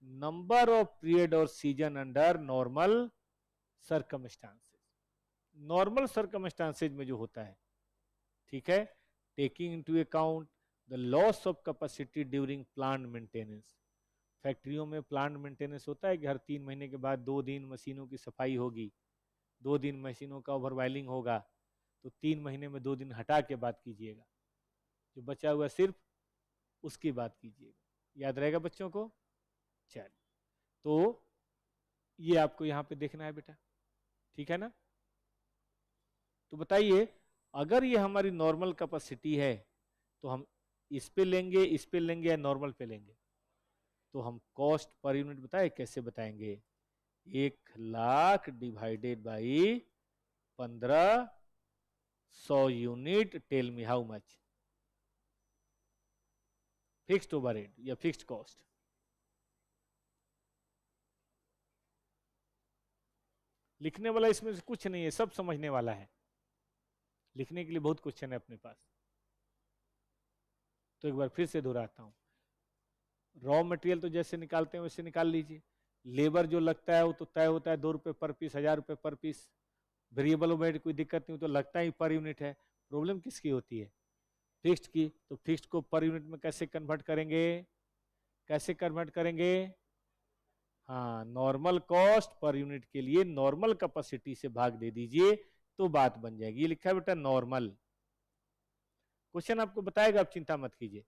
number of period और season under normal circumstances. Normal circumstances में जो होता है, ठीक है, taking into account the loss of capacity during plant maintenance. फैक्ट्रियों में प्लांट मेंटेनेंस होता है कि हर 3 महीने के बाद 2 दिन मशीनों की सफाई होगी, 2 दिन मशीनों का ओवरवाइलिंग होगा, तो 3 महीने में 2 दिन हटा के बात कीजिएगा, जो बचा हुआ सिर्फ उसकी बात कीजिएगा। याद रहेगा बच्चों को? चलिए, तो ये आपको यहां पे देखना है बेटा, ठीक है ना? तो बताइए, अगर ये हमारी नॉर्मल कैपेसिटी है तो हम इस पे लेंगे, इस पे लेंगे या नॉर्मल पे लेंगे? तो हम कॉस्ट पर यूनिट बताए कैसे बताएंगे? 1 lakh divided by 1500 unit, tell me how much? Fixed overhead या फिक्स्ड कॉस्ट? लिखने वाला इसमें से कुछ नहीं है, सब समझने वाला है। लिखने के लिए बहुत क्वेश्चन है अपने पास। तो एक बार फिर से दोहराता हूं, रॉ मटेरियल तो जैसे निकालते हैं वैसे निकाल लीजिए। लेबर जो लगता है वो तो तय होता है 2 रुपए पर पीस, 1000 रुपए पर पीस। वेरिएबल ओवरहेड कोई दिक्कत नहीं, तो लगता ही पर यूनिट है। प्रॉब्लम किसकी होती है? फिक्स्ड की। तो फिक्स्ड को पर यूनिट में कैसे कन्वर्ट करेंगे? कैसे कन्वर्ट करेंगे? हाँ, नॉर्मल कॉस्ट पर यूनिट के लिए नॉर्मल कैपेसिटी से भाग दे दीजिए तो बात बन जाएगी। ये लिखा है बेटा नॉर्मल। क्वेश्चन आपको बताएगा, आप चिंता मत कीजिए।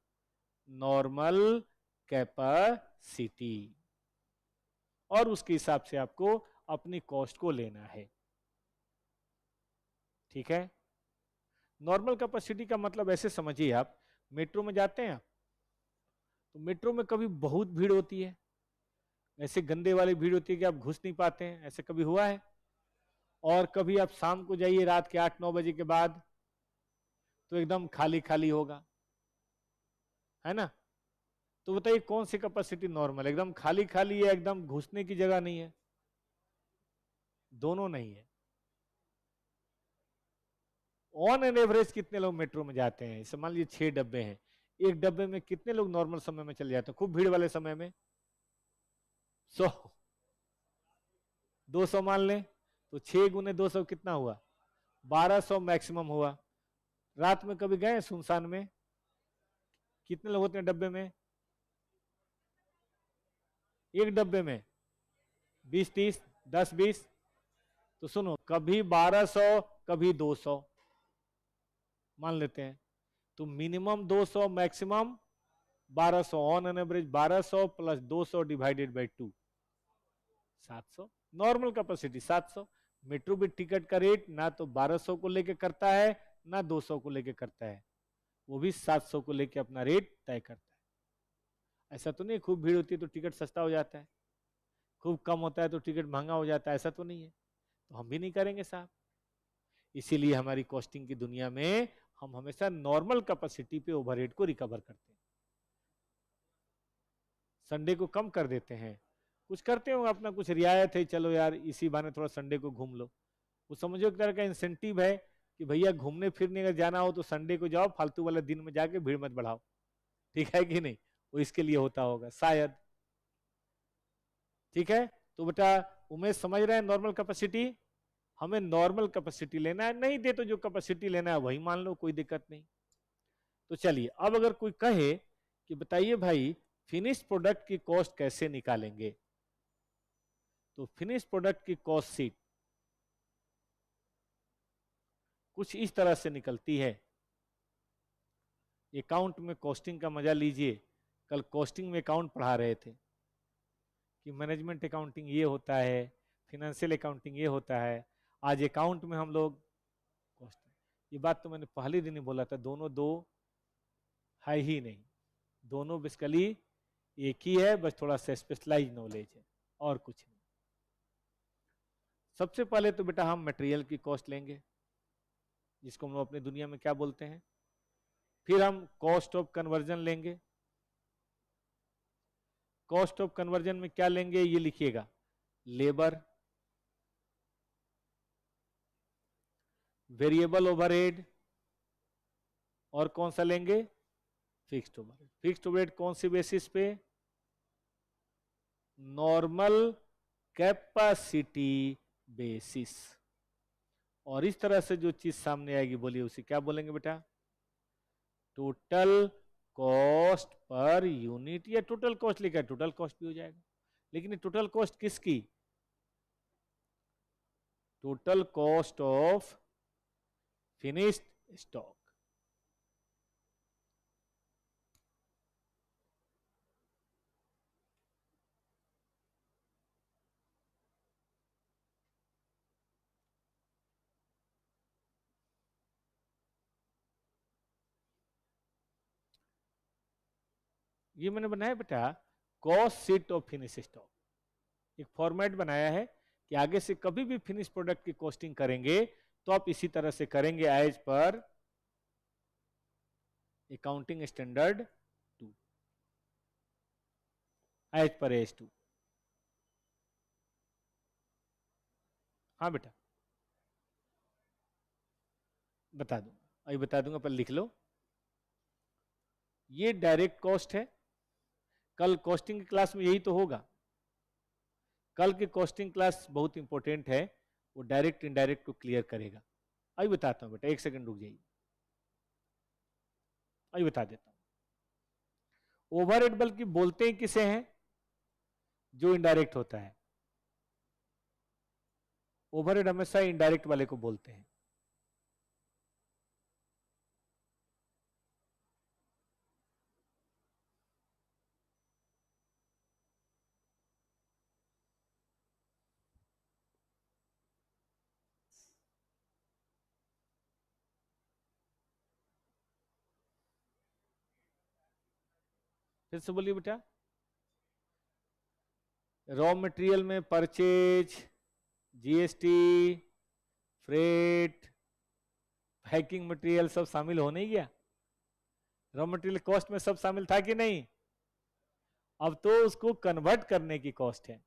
नॉर्मल कैपेसिटी, और उसके हिसाब से आपको अपनी कॉस्ट को लेना है। ठीक है? नॉर्मल कैपेसिटी का मतलब ऐसे समझिए, आप मेट्रो में जाते हैं तो मेट्रो में कभी बहुत भीड़ होती है, ऐसे गंदे वाली भीड़ होती है कि आप घुस नहीं पाते हैं, ऐसे कभी हुआ है? और कभी आप शाम को जाइए रात के 8-9 बजे के बाद तो एकदम खाली खाली होगा, है ना? तो बताइए कौन सी कैपेसिटी नॉर्मल? एकदम खाली खाली है, एकदम घुसने की जगह नहीं है? दोनों नहीं है। ऑन एन एवरेज कितने लोग मेट्रो में जाते हैं? इसे मान लीजिए 6 डब्बे हैं, एक डब्बे में कितने लोग नॉर्मल समय में चले जाते हैं, खूब भीड़ वाले समय में? 100, 200 मान लें, तो 6 गुने 200 कितना हुआ? 1200 मैक्सिमम हुआ। रात में कभी गए सुनसान में? कितने लोग होते हैं डब्बे में? एक डब्बे में 20 30 10 20। तो सुनो, कभी 1200 कभी 200 मान लेते हैं, तो minimum 200 maximum 1200, on an average 1200 plus 200 divided by 2, 700। Normal capacity 700। Metro भी टिकट का रेट ना तो 1200 को लेके करता है ना 200 को लेके करता है, वो भी 700 को लेके अपना रेट तय करता है। ऐसा तो नहीं खूब भीड़ होती है तो टिकट सस्ता हो जाता है, खूब कम होता है तो टिकट महंगा हो जाता है, ऐसा तो नहीं है। तो हम भी नहीं करेंगे साहब। इसीलिए हमारी कॉस्टिंग की दुनिया में हम हमेशा नॉर्मल कैपेसिटी पे ओवरहेड को रिकवर करते हैं। संडे को कम कर देते हैं, कुछ करते हो अपना, कुछ रियायत है, चलो यार इसी बहाने थोड़ा संडे को घूम लो। वो समझो एक तरह का इंसेंटिव है कि भैया घूमने फिरने अगर जाना हो तो संडे को जाओ, फालतू वाले दिन में जाके भीड़ मत बढ़ाओ। ठीक है कि नहीं? वो इसके लिए होता होगा शायद। ठीक है, तो बेटा उमेश समझ रहे हैं नॉर्मल कैपेसिटी? हमें नॉर्मल कैपेसिटी लेना है, नहीं दे तो जो कैपेसिटी लेना है वही मान लो, कोई दिक्कत नहीं। तो चलिए, अब अगर कोई कहे कि बताइए भाई फिनिश प्रोडक्ट की कॉस्ट कैसे निकालेंगे, तो फिनिश प्रोडक्ट की कॉस्ट शीट कुछ इस तरह से निकलती है। अकाउंट में कॉस्टिंग का मजा लीजिए। कल कॉस्टिंग में अकाउंट पढ़ा रहे थे कि मैनेजमेंट अकाउंटिंग ये होता है, फिनेंशियल अकाउंटिंग ये होता है। आज अकाउंट में हम लोग कॉस्टिंग, ये बात तो मैंने पहले दिन ही बोला था, दोनों दो है ही नहीं, दोनों बेसिकली एक ही है, बस थोड़ा सा स्पेशलाइज नॉलेज है और कुछ नहीं। सबसे पहले तो बेटा हम मटेरियल की कॉस्ट लेंगे, जिसको हम लोग अपनी दुनिया में क्या बोलते हैं। फिर हम कॉस्ट ऑफ कन्वर्जन लेंगे। कॉस्ट ऑफ कन्वर्जन में क्या लेंगे ये लिखिएगा, लेबर, वेरिएबल ओवरहेड, और कौन सा लेंगे? Fixed overhead. फिक्स्ड ओवरहेड कौन सी बेसिस पे? Normal capacity basis. और इस तरह से जो चीज सामने आएगी बोलिए उसे क्या बोलेंगे बेटा? टोटल कॉस्ट पर यूनिट, या टोटल कॉस्ट लिखा है टोटल कॉस्ट भी हो जाएगा, लेकिन टोटल कॉस्ट किसकी? Total cost of finished stock. ये मैंने बनाया बेटा cost sheet of finish stock, एक फॉर्मेट बनाया है कि आगे से कभी भी फिनिश प्रोडक्ट की कॉस्टिंग करेंगे तो आप इसी तरह से करेंगे, as per accounting standard 2, as per AS2। हाँ बेटा बता दूंगा, अभी बता दूंगा, पर लिख लो। ये डायरेक्ट कॉस्ट है, कल कॉस्टिंग की क्लास में यही तो होगा। कल की कॉस्टिंग क्लास बहुत इंपॉर्टेंट है, वो डायरेक्ट इनडायरेक्ट को क्लियर करेगा। अभी बताता हूं बेटा, एक सेकंड रुक जाइए, अभी बता देता हूं। ओवरहेड बल्कि बोलते हैं किसे हैं? जो इनडायरेक्ट होता है। ओवरहेड हमेशा इनडायरेक्ट वाले को बोलते हैं। फिर से बोलिए बेटा। रॉ मटेरियल में purchase, GST, freight, packing material सब शामिल हो नहीं गया? रॉ मटेरियल कॉस्ट में सब शामिल था कि नहीं? अब तो उसको कन्वर्ट करने की कॉस्ट है।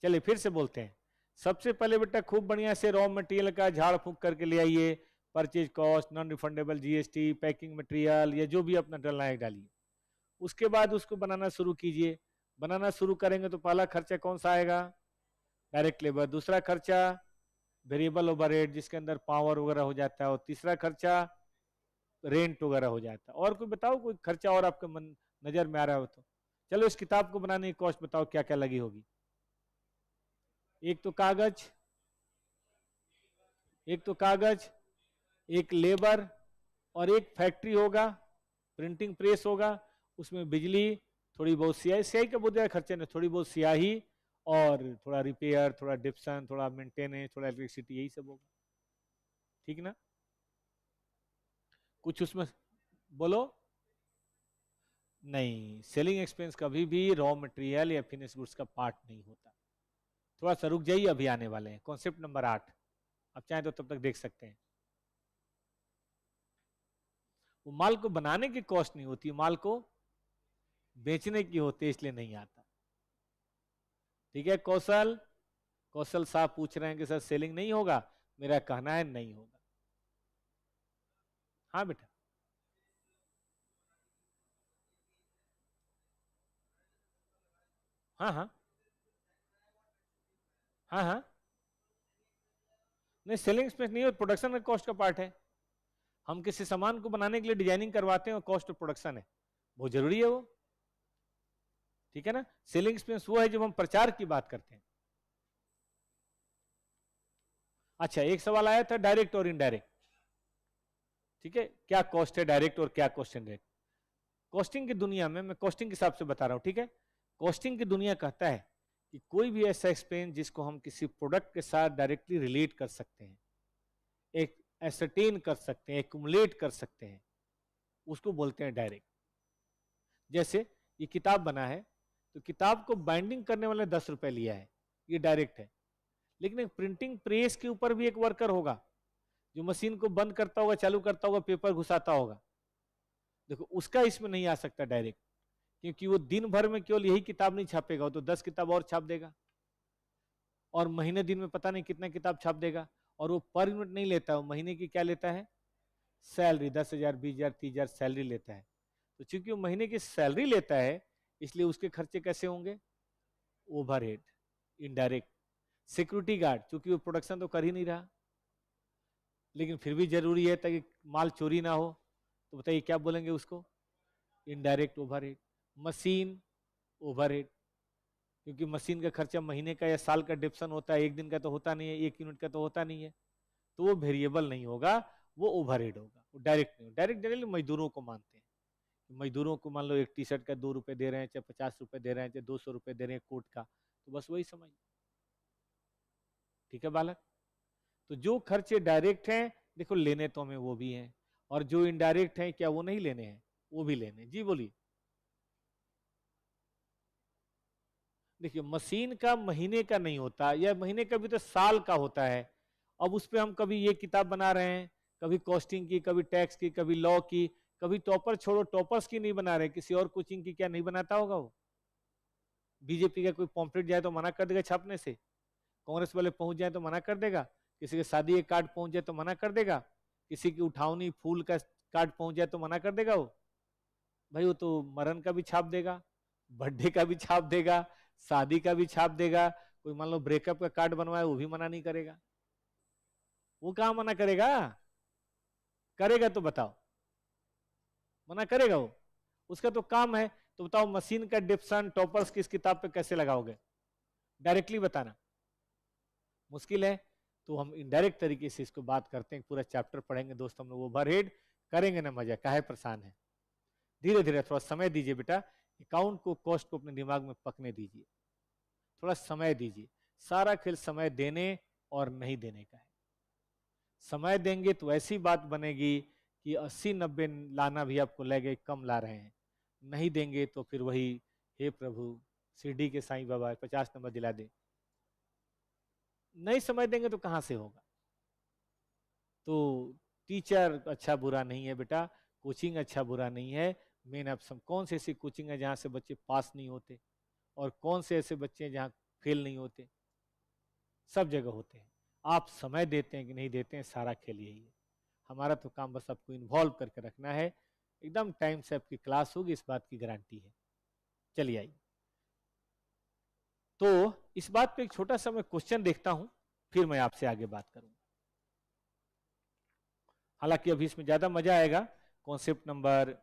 चलिए फिर से बोलते हैं, सबसे पहले बेटा खूब बढ़िया से रॉ मटेरियल का झाड़ फूंक करके ले आइए, purchase cost, non refundable GST, packing material, या जो भी अपना डलना है डालिए। उसके बाद उसको बनाना शुरू कीजिए। बनाना शुरू करेंगे तो पहला खर्चा कौन सा आएगा? Direct labour. दूसरा खर्चा वेरिएबल ओवरहेड जिसके अंदर पावर वगैरह हो जाता है, और तीसरा खर्चा रेंट वगैरह हो जाता है। और कोई बताओ कोई खर्चा और आपके मन नजर में आ रहा हो तो। चलो इस किताब को बनाने की कॉस्ट बताओ क्या क्या लगी होगी। एक तो कागज, एक लेबर, और एक फैक्ट्री होगा, प्रिंटिंग प्रेस होगा, उसमें बिजली, थोड़ी बहुत स्याही, स्याही का बहुत ज्यादा खर्चा नहीं, थोड़ी बहुत स्याही, और थोड़ा रिपेयर, थोड़ा डिप्सन, थोड़ा मेंटेनेंस, थोड़ा इलेक्ट्रिसिटी, यही सब होगा। ठीक ना? कुछ उसमें बोलो। नहीं, सेलिंग एक्सपेंस कभी भी रॉ मटेरियल या फिनिश गुड्स का पार्ट नहीं होता। थोड़ा सा रुक जाइए, अभी आने वाले हैं कॉन्सेप्ट नंबर 8। अब चाहे तो तब तक देख सकते हैं। वो माल को बनाने की कॉस्ट नहीं होती, माल को बेचने की होती है, इसलिए नहीं आता। ठीक है कौशल? कौशल साहब पूछ रहे हैं कि सर सेलिंग नहीं होगा। मेरा कहना है नहीं होगा। हाँ बेटा। हाँ हाँ हाँ हाँ। नहीं, सेलिंग एक्सपेंस नहीं हो, प्रोडक्शन का कॉस्ट का पार्ट है। हम किसी सामान को बनाने के लिए डिजाइनिंग करवाते हैं और कॉस्ट ऑफ प्रोडक्शन है, बहुत जरूरी है वो। ठीक है ना? सेलिंग एक्सपेंस वो है जब हम प्रचार की बात करते हैं। अच्छा, एक सवाल आया था डायरेक्ट और इनडायरेक्ट। ठीक है, क्या कॉस्ट है डायरेक्ट और क्या कॉस्ट इनडायरेक्ट। कॉस्टिंग की दुनिया में, मैं कॉस्टिंग के हिसाब से बता रहा हूं, ठीक है। कॉस्टिंग की दुनिया कहता है कि कोई भी ऐसा एक्सपेंस जिसको हम किसी प्रोडक्ट के साथ डायरेक्टली रिलेट कर सकते हैं, एक एसरटेन कर सकते हैं, एक्यूमुलेट कर सकते हैं, उसको बोलते हैं डायरेक्ट। जैसे ये किताब बना है, तो किताब को बाइंडिंग करने वाले 10 रुपए लिया है, ये डायरेक्ट है। लेकिन एक प्रिंटिंग प्रेस के ऊपर भी एक वर्कर होगा जो मशीन को बंद करता होगा, चालू करता होगा, पेपर घुसाता होगा। देखो उसका इसमें नहीं आ सकता डायरेक्ट, क्योंकि वो दिन भर में केवल यही किताब नहीं छापेगा, वो तो 10 किताब और छाप देगा, और महीने दिन में पता नहीं कितना किताब छाप देगा। और वो पर यूनिट नहीं लेता, वो महीने की क्या लेता है? सैलरी। 10,000, 20,000, 30,000 सैलरी लेता है। तो चूंकि वो महीने की सैलरी लेता है, इसलिए उसके खर्चे कैसे होंगे? Overhead, indirect. सिक्योरिटी गार्ड, चूंकि वो प्रोडक्शन तो कर ही नहीं रहा, लेकिन फिर भी जरूरी है ताकि माल चोरी ना हो, तो बताइए क्या बोलेंगे उसको? Indirect overhead. मशीन, ओवरहेड, क्योंकि मशीन का खर्चा महीने का या साल का डिप्सन होता है, एक दिन का तो होता नहीं है, एक यूनिट का तो होता नहीं है, तो वो वेरिएबल नहीं होगा, वो ओवरहेड होगा, वो डायरेक्ट नहीं। डायरेक्ट जनरली मजदूरों को मानते हैं। मजदूरों को मान लो एक टी शर्ट का 2 रुपए दे रहे हैं, चाहे 50 रुपए दे रहे हैं, चाहे 200 रुपए दे रहे हैं कोट का, तो बस वही समझ। ठीक है बालक? तो जो खर्चे डायरेक्ट हैं, देखो लेने तो हमें वो भी हैं, और जो इनडायरेक्ट हैं क्या वो नहीं लेने हैं? वो भी लेने। जी बोलिए। देखिए मशीन का महीने का नहीं होता, या महीने का भी तो साल का होता है। अब उस पर हम कभी ये किताब बना रहे हैं, कभी कॉस्टिंग की, कभी टैक्स की, कभी लॉ की, कभी टॉपर छोड़ो टॉपर्स की नहीं बना रहे, किसी और कोचिंग की क्या नहीं बनाता होगा वो? बीजेपी का कोई पॉम्पलेट जाए तो मना कर देगा छापने से, कांग्रेस वाले पहुंच जाए तो मना कर देगा, किसी के शादी के कार्ड पहुंच जाए तो मना कर देगा, किसी की उठावनी फूल का कार्ड पहुंच जाए तो मना कर देगा वो? भाई वो तो मरण का भी छाप देगा, बर्थडे का भी छाप देगा, शादी का भी छाप देगा। कोई मान लो ब्रेकअप का कार्ड बनवाए, वो भी मना नहीं करेगा। वो कहाँ मना करेगा? करेगा तो बताओ, मना करेगा वो? उसका तो काम है। तो बताओ मशीन का डिप्सन टॉपर्स किस किताब पे कैसे लगाओगे? डायरेक्टली बताना मुश्किल है। तो हम इनडायरेक्ट तरीके से इसको बात करते हैं, पूरा चैप्टर पढ़ेंगे दोस्तों, हम लोग ओवरहेड करेंगे ना, मजा काहे परेशान है। धीरे धीरे थोड़ा समय दीजिए बेटा, अकाउंट को कॉस्ट को अपने दिमाग में पकने दीजिए, थोड़ा समय दीजिए। सारा खेल समय देने और नहीं देने का है। समय देंगे तो ऐसी बात बनेगी कि 80-90 लाना भी आपको लगे कम ला रहे हैं, नहीं देंगे तो फिर वही, हे प्रभु शिरडी के साईं बाबा 50 नंबर दिला दे। नहीं समय देंगे तो कहां से होगा? तो टीचर अच्छा बुरा नहीं है बेटा, कोचिंग अच्छा बुरा नहीं है। मेन आप सब कौन से ऐसी कोचिंग है जहां से बच्चे पास नहीं होते, और कौन से ऐसे बच्चे हैं जहां फेल नहीं होते? सब जगह होते हैं। आप समय देते हैं कि नहीं देते हैं, सारा खेल यही है। हमारा तो काम बस आपको इन्वॉल्व करके रखना है। एकदम टाइम से आपकी क्लास होगी, इस बात की गारंटी है। चलिए आइए, तो इस बात पे एक छोटा सा मैं क्वेश्चन देखता हूं, फिर मैं आपसे आगे बात करूंगा। हालांकि अभी इसमें ज्यादा मजा आएगा कॉन्सेप्ट नंबर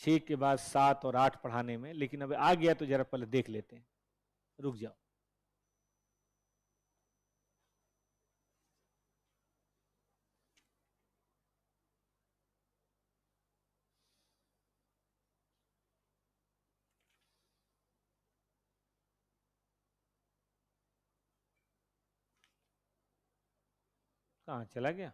6 के बाद 7 और 8 पढ़ाने में, लेकिन अब आ गया तो जरा पहले देख लेते हैं। रुक जाओ। कहाँ चला गया?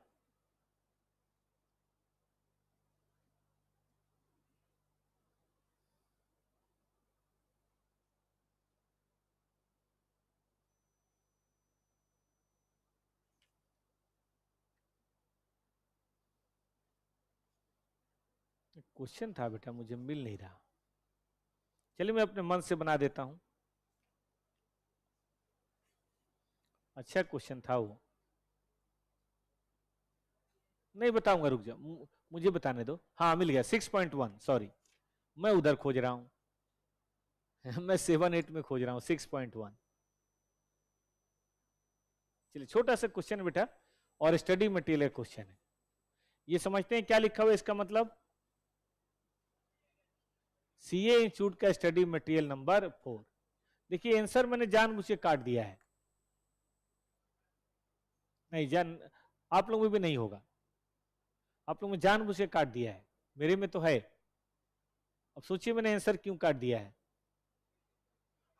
क्वेश्चन था बेटा, मुझे मिल नहीं रहा। चलिए मैं अपने मन से बना देता हूं। अच्छा क्वेश्चन था वो, नहीं बताऊंगा, रुक जाओ, मुझे बताने दो। हाँ मिल गया, 6.1, सॉरी मैं उधर खोज रहा हूं। मैं 7-8 में खोज रहा हूं, 6.1। चलिए छोटा सा क्वेश्चन बेटा, और स्टडी मटेरियल क्वेश्चन है। ये समझते हैं क्या लिखा हुआ है इसका मतलब? सीए इंस्टीट्यूट का स्टडी मटेरियल नंबर 4। देखिए आंसर मैंने जानबूझ के काट दिया है, नहीं जान, आप लोगों में भी नहीं होगा, आप लोगों ने जानबूझ के काट दिया है, मेरे में तो है। अब सोचिए मैंने आंसर क्यों काट दिया है।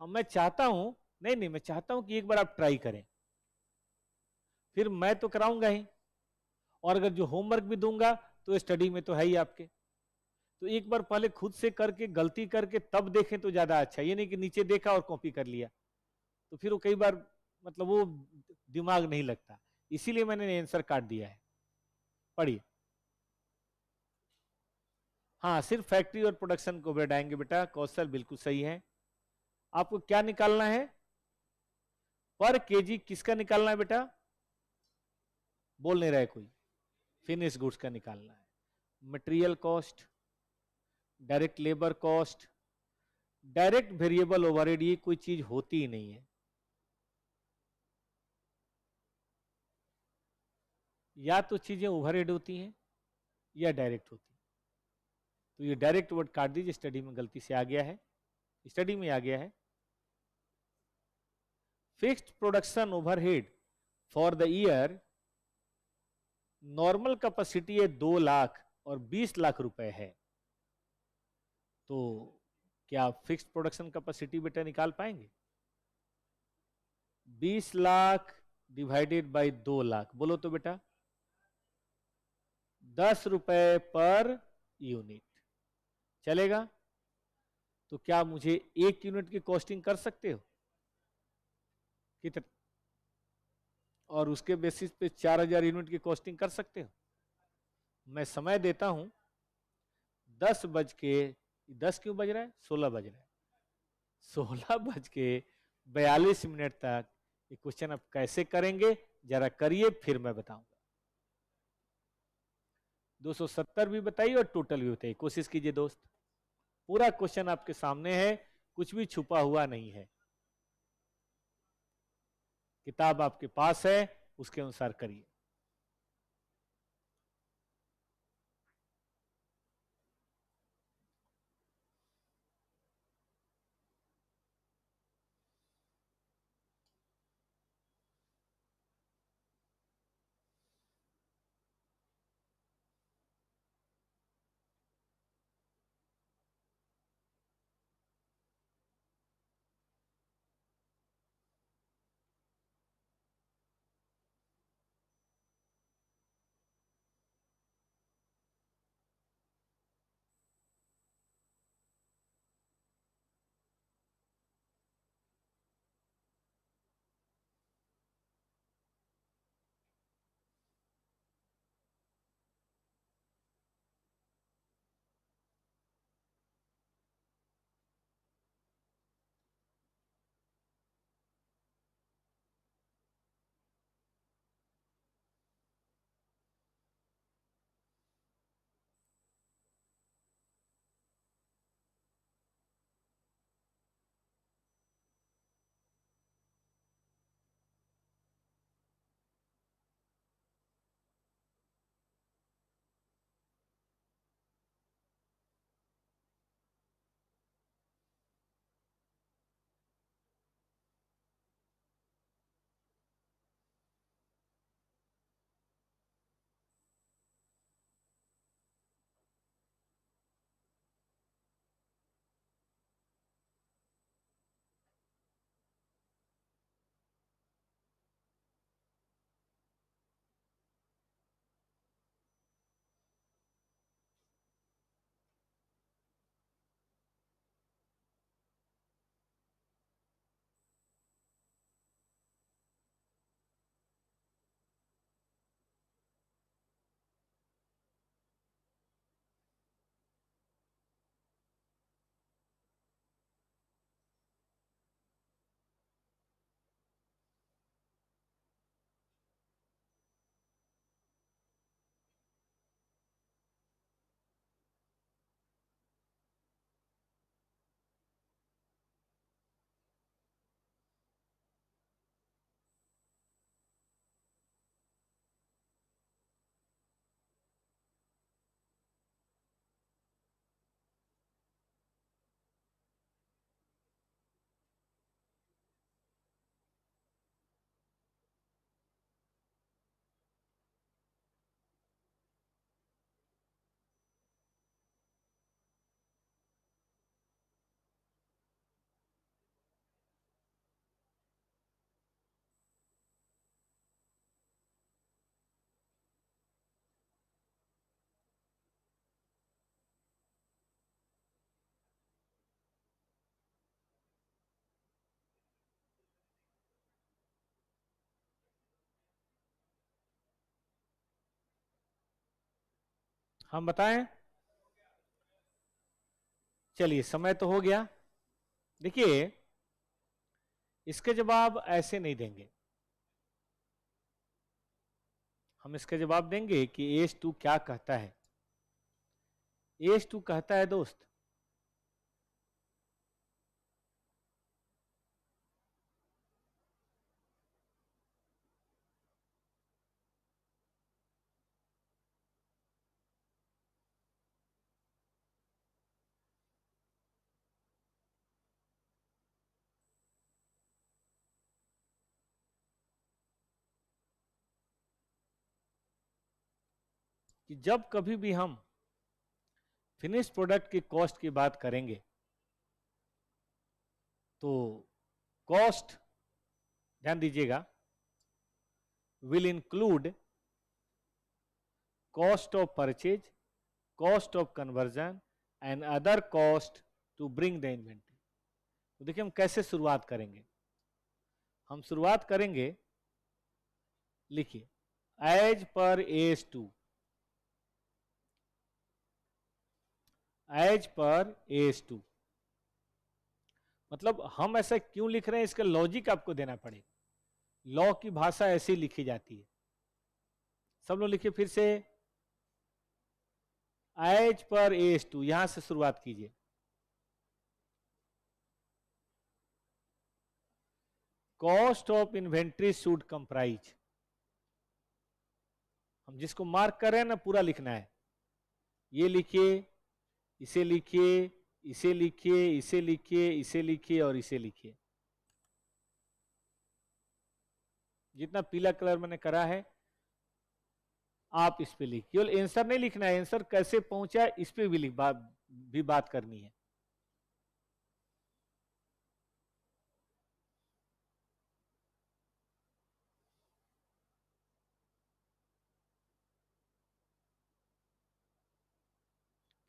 अब मैं चाहता हूं, नहीं नहीं, मैं चाहता हूं कि एक बार आप ट्राई करें, फिर मैं तो कराऊंगा ही, और अगर जो होमवर्क भी दूंगा तो स्टडी में तो है ही आपके। तो एक बार पहले खुद से करके, गलती करके तब देखें तो ज्यादा अच्छा, ये नहीं कि नीचे देखा और कॉपी कर लिया, तो फिर वो कई बार मतलब वो दिमाग नहीं लगता, इसीलिए मैंने आंसर काट दिया है। पढ़िए। हाँ सिर्फ फैक्ट्री और प्रोडक्शन को बढ़ाएंगे बेटा, कौशल बिल्कुल सही है। आपको क्या निकालना है? पर केजी किसका निकालना है बेटा? बोल नहीं रहे कोई। फिनिश गुड्स का निकालना है। Material cost, direct labour cost, direct variable overhead, ये कोई चीज होती ही नहीं है। या तो चीजें ओवरहेड होती हैं या डायरेक्ट होती हैं। तो ये डायरेक्ट वर्ड काट दीजिए, स्टडी में गलती से आ गया है, स्टडी में आ गया है। Fixed production overhead for the year, normal capacity है 2 लाख और 20 लाख रुपए है, तो क्या फिक्स्ड प्रोडक्शन कैपेसिटी बेटा निकाल पाएंगे? 20 लाख डिवाइडेड बाय 2 लाख, बोलो तो बेटा 10 रुपए पर यूनिट चलेगा? तो क्या मुझे 1 यूनिट की कॉस्टिंग कर सकते हो? कितने? और उसके बेसिस पे 4000 यूनिट की कॉस्टिंग कर सकते हो? मैं समय देता हूं 10 क्यों बज रहा है, 16 बज रहा है, 16:42 तक ये क्वेश्चन आप कैसे करेंगे जरा करिए, फिर मैं बताऊंगा। 270 भी बताइए और टोटल भी बताइए, कोशिश कीजिए दोस्त। पूरा क्वेश्चन आपके सामने है, कुछ भी छुपा हुआ नहीं है, किताब आपके पास है, उसके अनुसार करिए। हम बताएं? चलिए, समय तो हो गया। देखिए, इसके जवाब ऐसे नहीं देंगे। हम इसका जवाब देंगे कि H2 क्या कहता है। H2 कहता है दोस्त, कि जब कभी भी हम फिनिश प्रोडक्ट की कॉस्ट की बात करेंगे तो कॉस्ट, ध्यान दीजिएगा, will include cost of purchase, cost of conversion and other cost to bring the inventory. तो देखिए हम कैसे शुरुआत करेंगे। हम शुरुआत करेंगे, लिखिए, एज पर H2, एज पर H2, मतलब हम ऐसा क्यों लिख रहे हैं, इसका लॉजिक आपको देना पड़ेगा। लॉ की भाषा ऐसी लिखी जाती है। सब लोग लिखिए फिर से, एज पर H2, यहां से शुरुआत कीजिए। Cost of inventory should comprise, हम जिसको मार्क कर रहे हैं ना पूरा लिखना है। ये लिखिए, इसे लिखिए, इसे लिखिए, इसे लिखिए, इसे लिखिए और इसे लिखिए। जितना पीला कलर मैंने करा है आप इस पे लिखिए। केवल आंसर नहीं लिखना है, आंसर कैसे पहुंचा इस पे भी बात करनी है।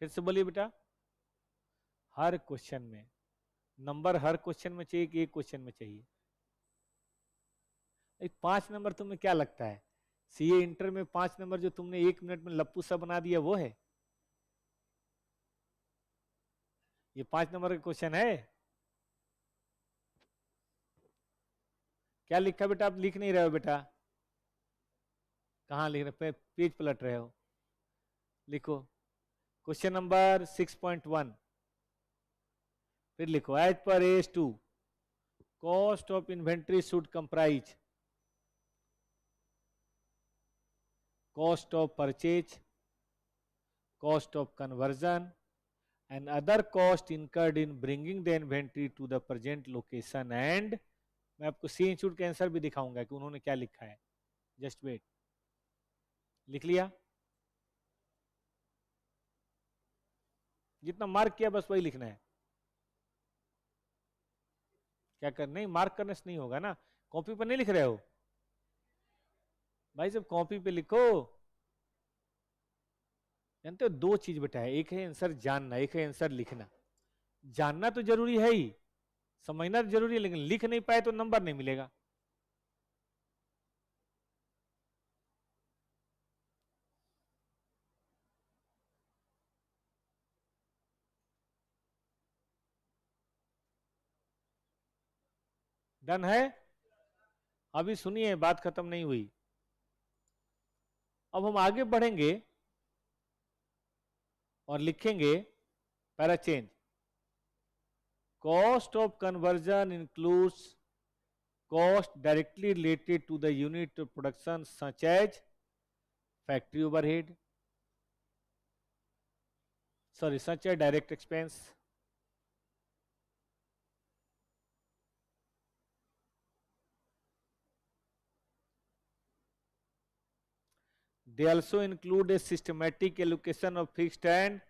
फिर से बोलिए बेटा। हर क्वेश्चन में नंबर, हर क्वेश्चन में चाहिए कि एक क्वेश्चन में चाहिए? 5 नंबर तुम्हें क्या लगता है, सीए इंटर में 5 नंबर जो तुमने 1 मिनट में लप्पू सा बना दिया वो है? ये 5 नंबर का क्वेश्चन है? क्या लिखा बेटा? आप लिख नहीं रहे हो बेटा। कहाँ लिख रहे, पेज पलट रहे हो? लिखो क्वेश्चन नंबर 6.1, फिर लिखो एज पर H2 cost of inventory should comprise cost of purchase, cost of conversion and other cost incurred in bringing the inventory to the present location and, मैं आपको सी इंस्टीट्यूट का आंसर भी दिखाऊंगा कि उन्होंने क्या लिखा है। Just wait. लिख लिया? जितना मार्क किया बस वही लिखना है। क्या कर, नहीं मार्क करने से नहीं होगा ना। कॉपी पर नहीं लिख रहे हो भाई, सब कॉपी पे लिखो। जानते हो दो चीज बेटा है, एक है आंसर जानना, एक है आंसर लिखना। जानना तो जरूरी है ही, समझना तो जरूरी है, लेकिन लिख नहीं पाए तो नंबर नहीं मिलेगा। डन है? अभी सुनिए, बात खत्म नहीं हुई। अब हम आगे बढ़ेंगे और लिखेंगे para change, cost of conversion includes cost directly related to the unit of production such as factory overhead, sorry such as direct expense, they also include a systematic allocation of fixed and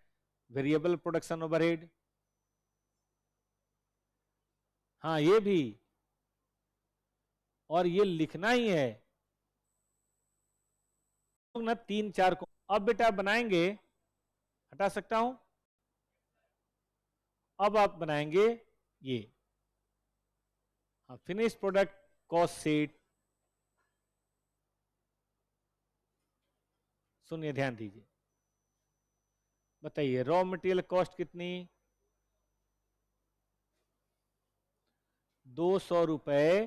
variable production overhead। हाँ ये भी, और ये लिखना ही है ना, 3-4 को। अब बेटा बनाएंगे, हटा सकता हूं। अब आप बनाएंगे ये, हाँ, फिनिश प्रोडक्ट कॉस्ट शीट। सुनिए ध्यान दीजिए, बताइए रॉ मटेरियल कॉस्ट कितनी? 200 रुपए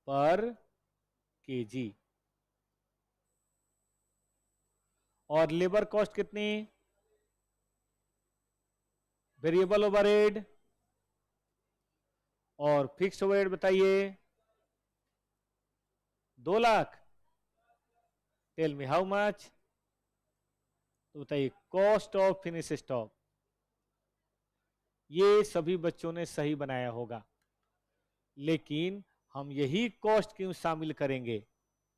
पर केजी। और लेबर कॉस्ट कितनी? वेरिएबल ओवरहेड और फिक्स्ड ओवरहेड बताइए। 2 lakh. Tell me how much? तो बताइए कॉस्ट ऑफ फिनिश स्टॉक। ये सभी बच्चों ने सही बनाया होगा, लेकिन हम यही कॉस्ट क्यों शामिल करेंगे?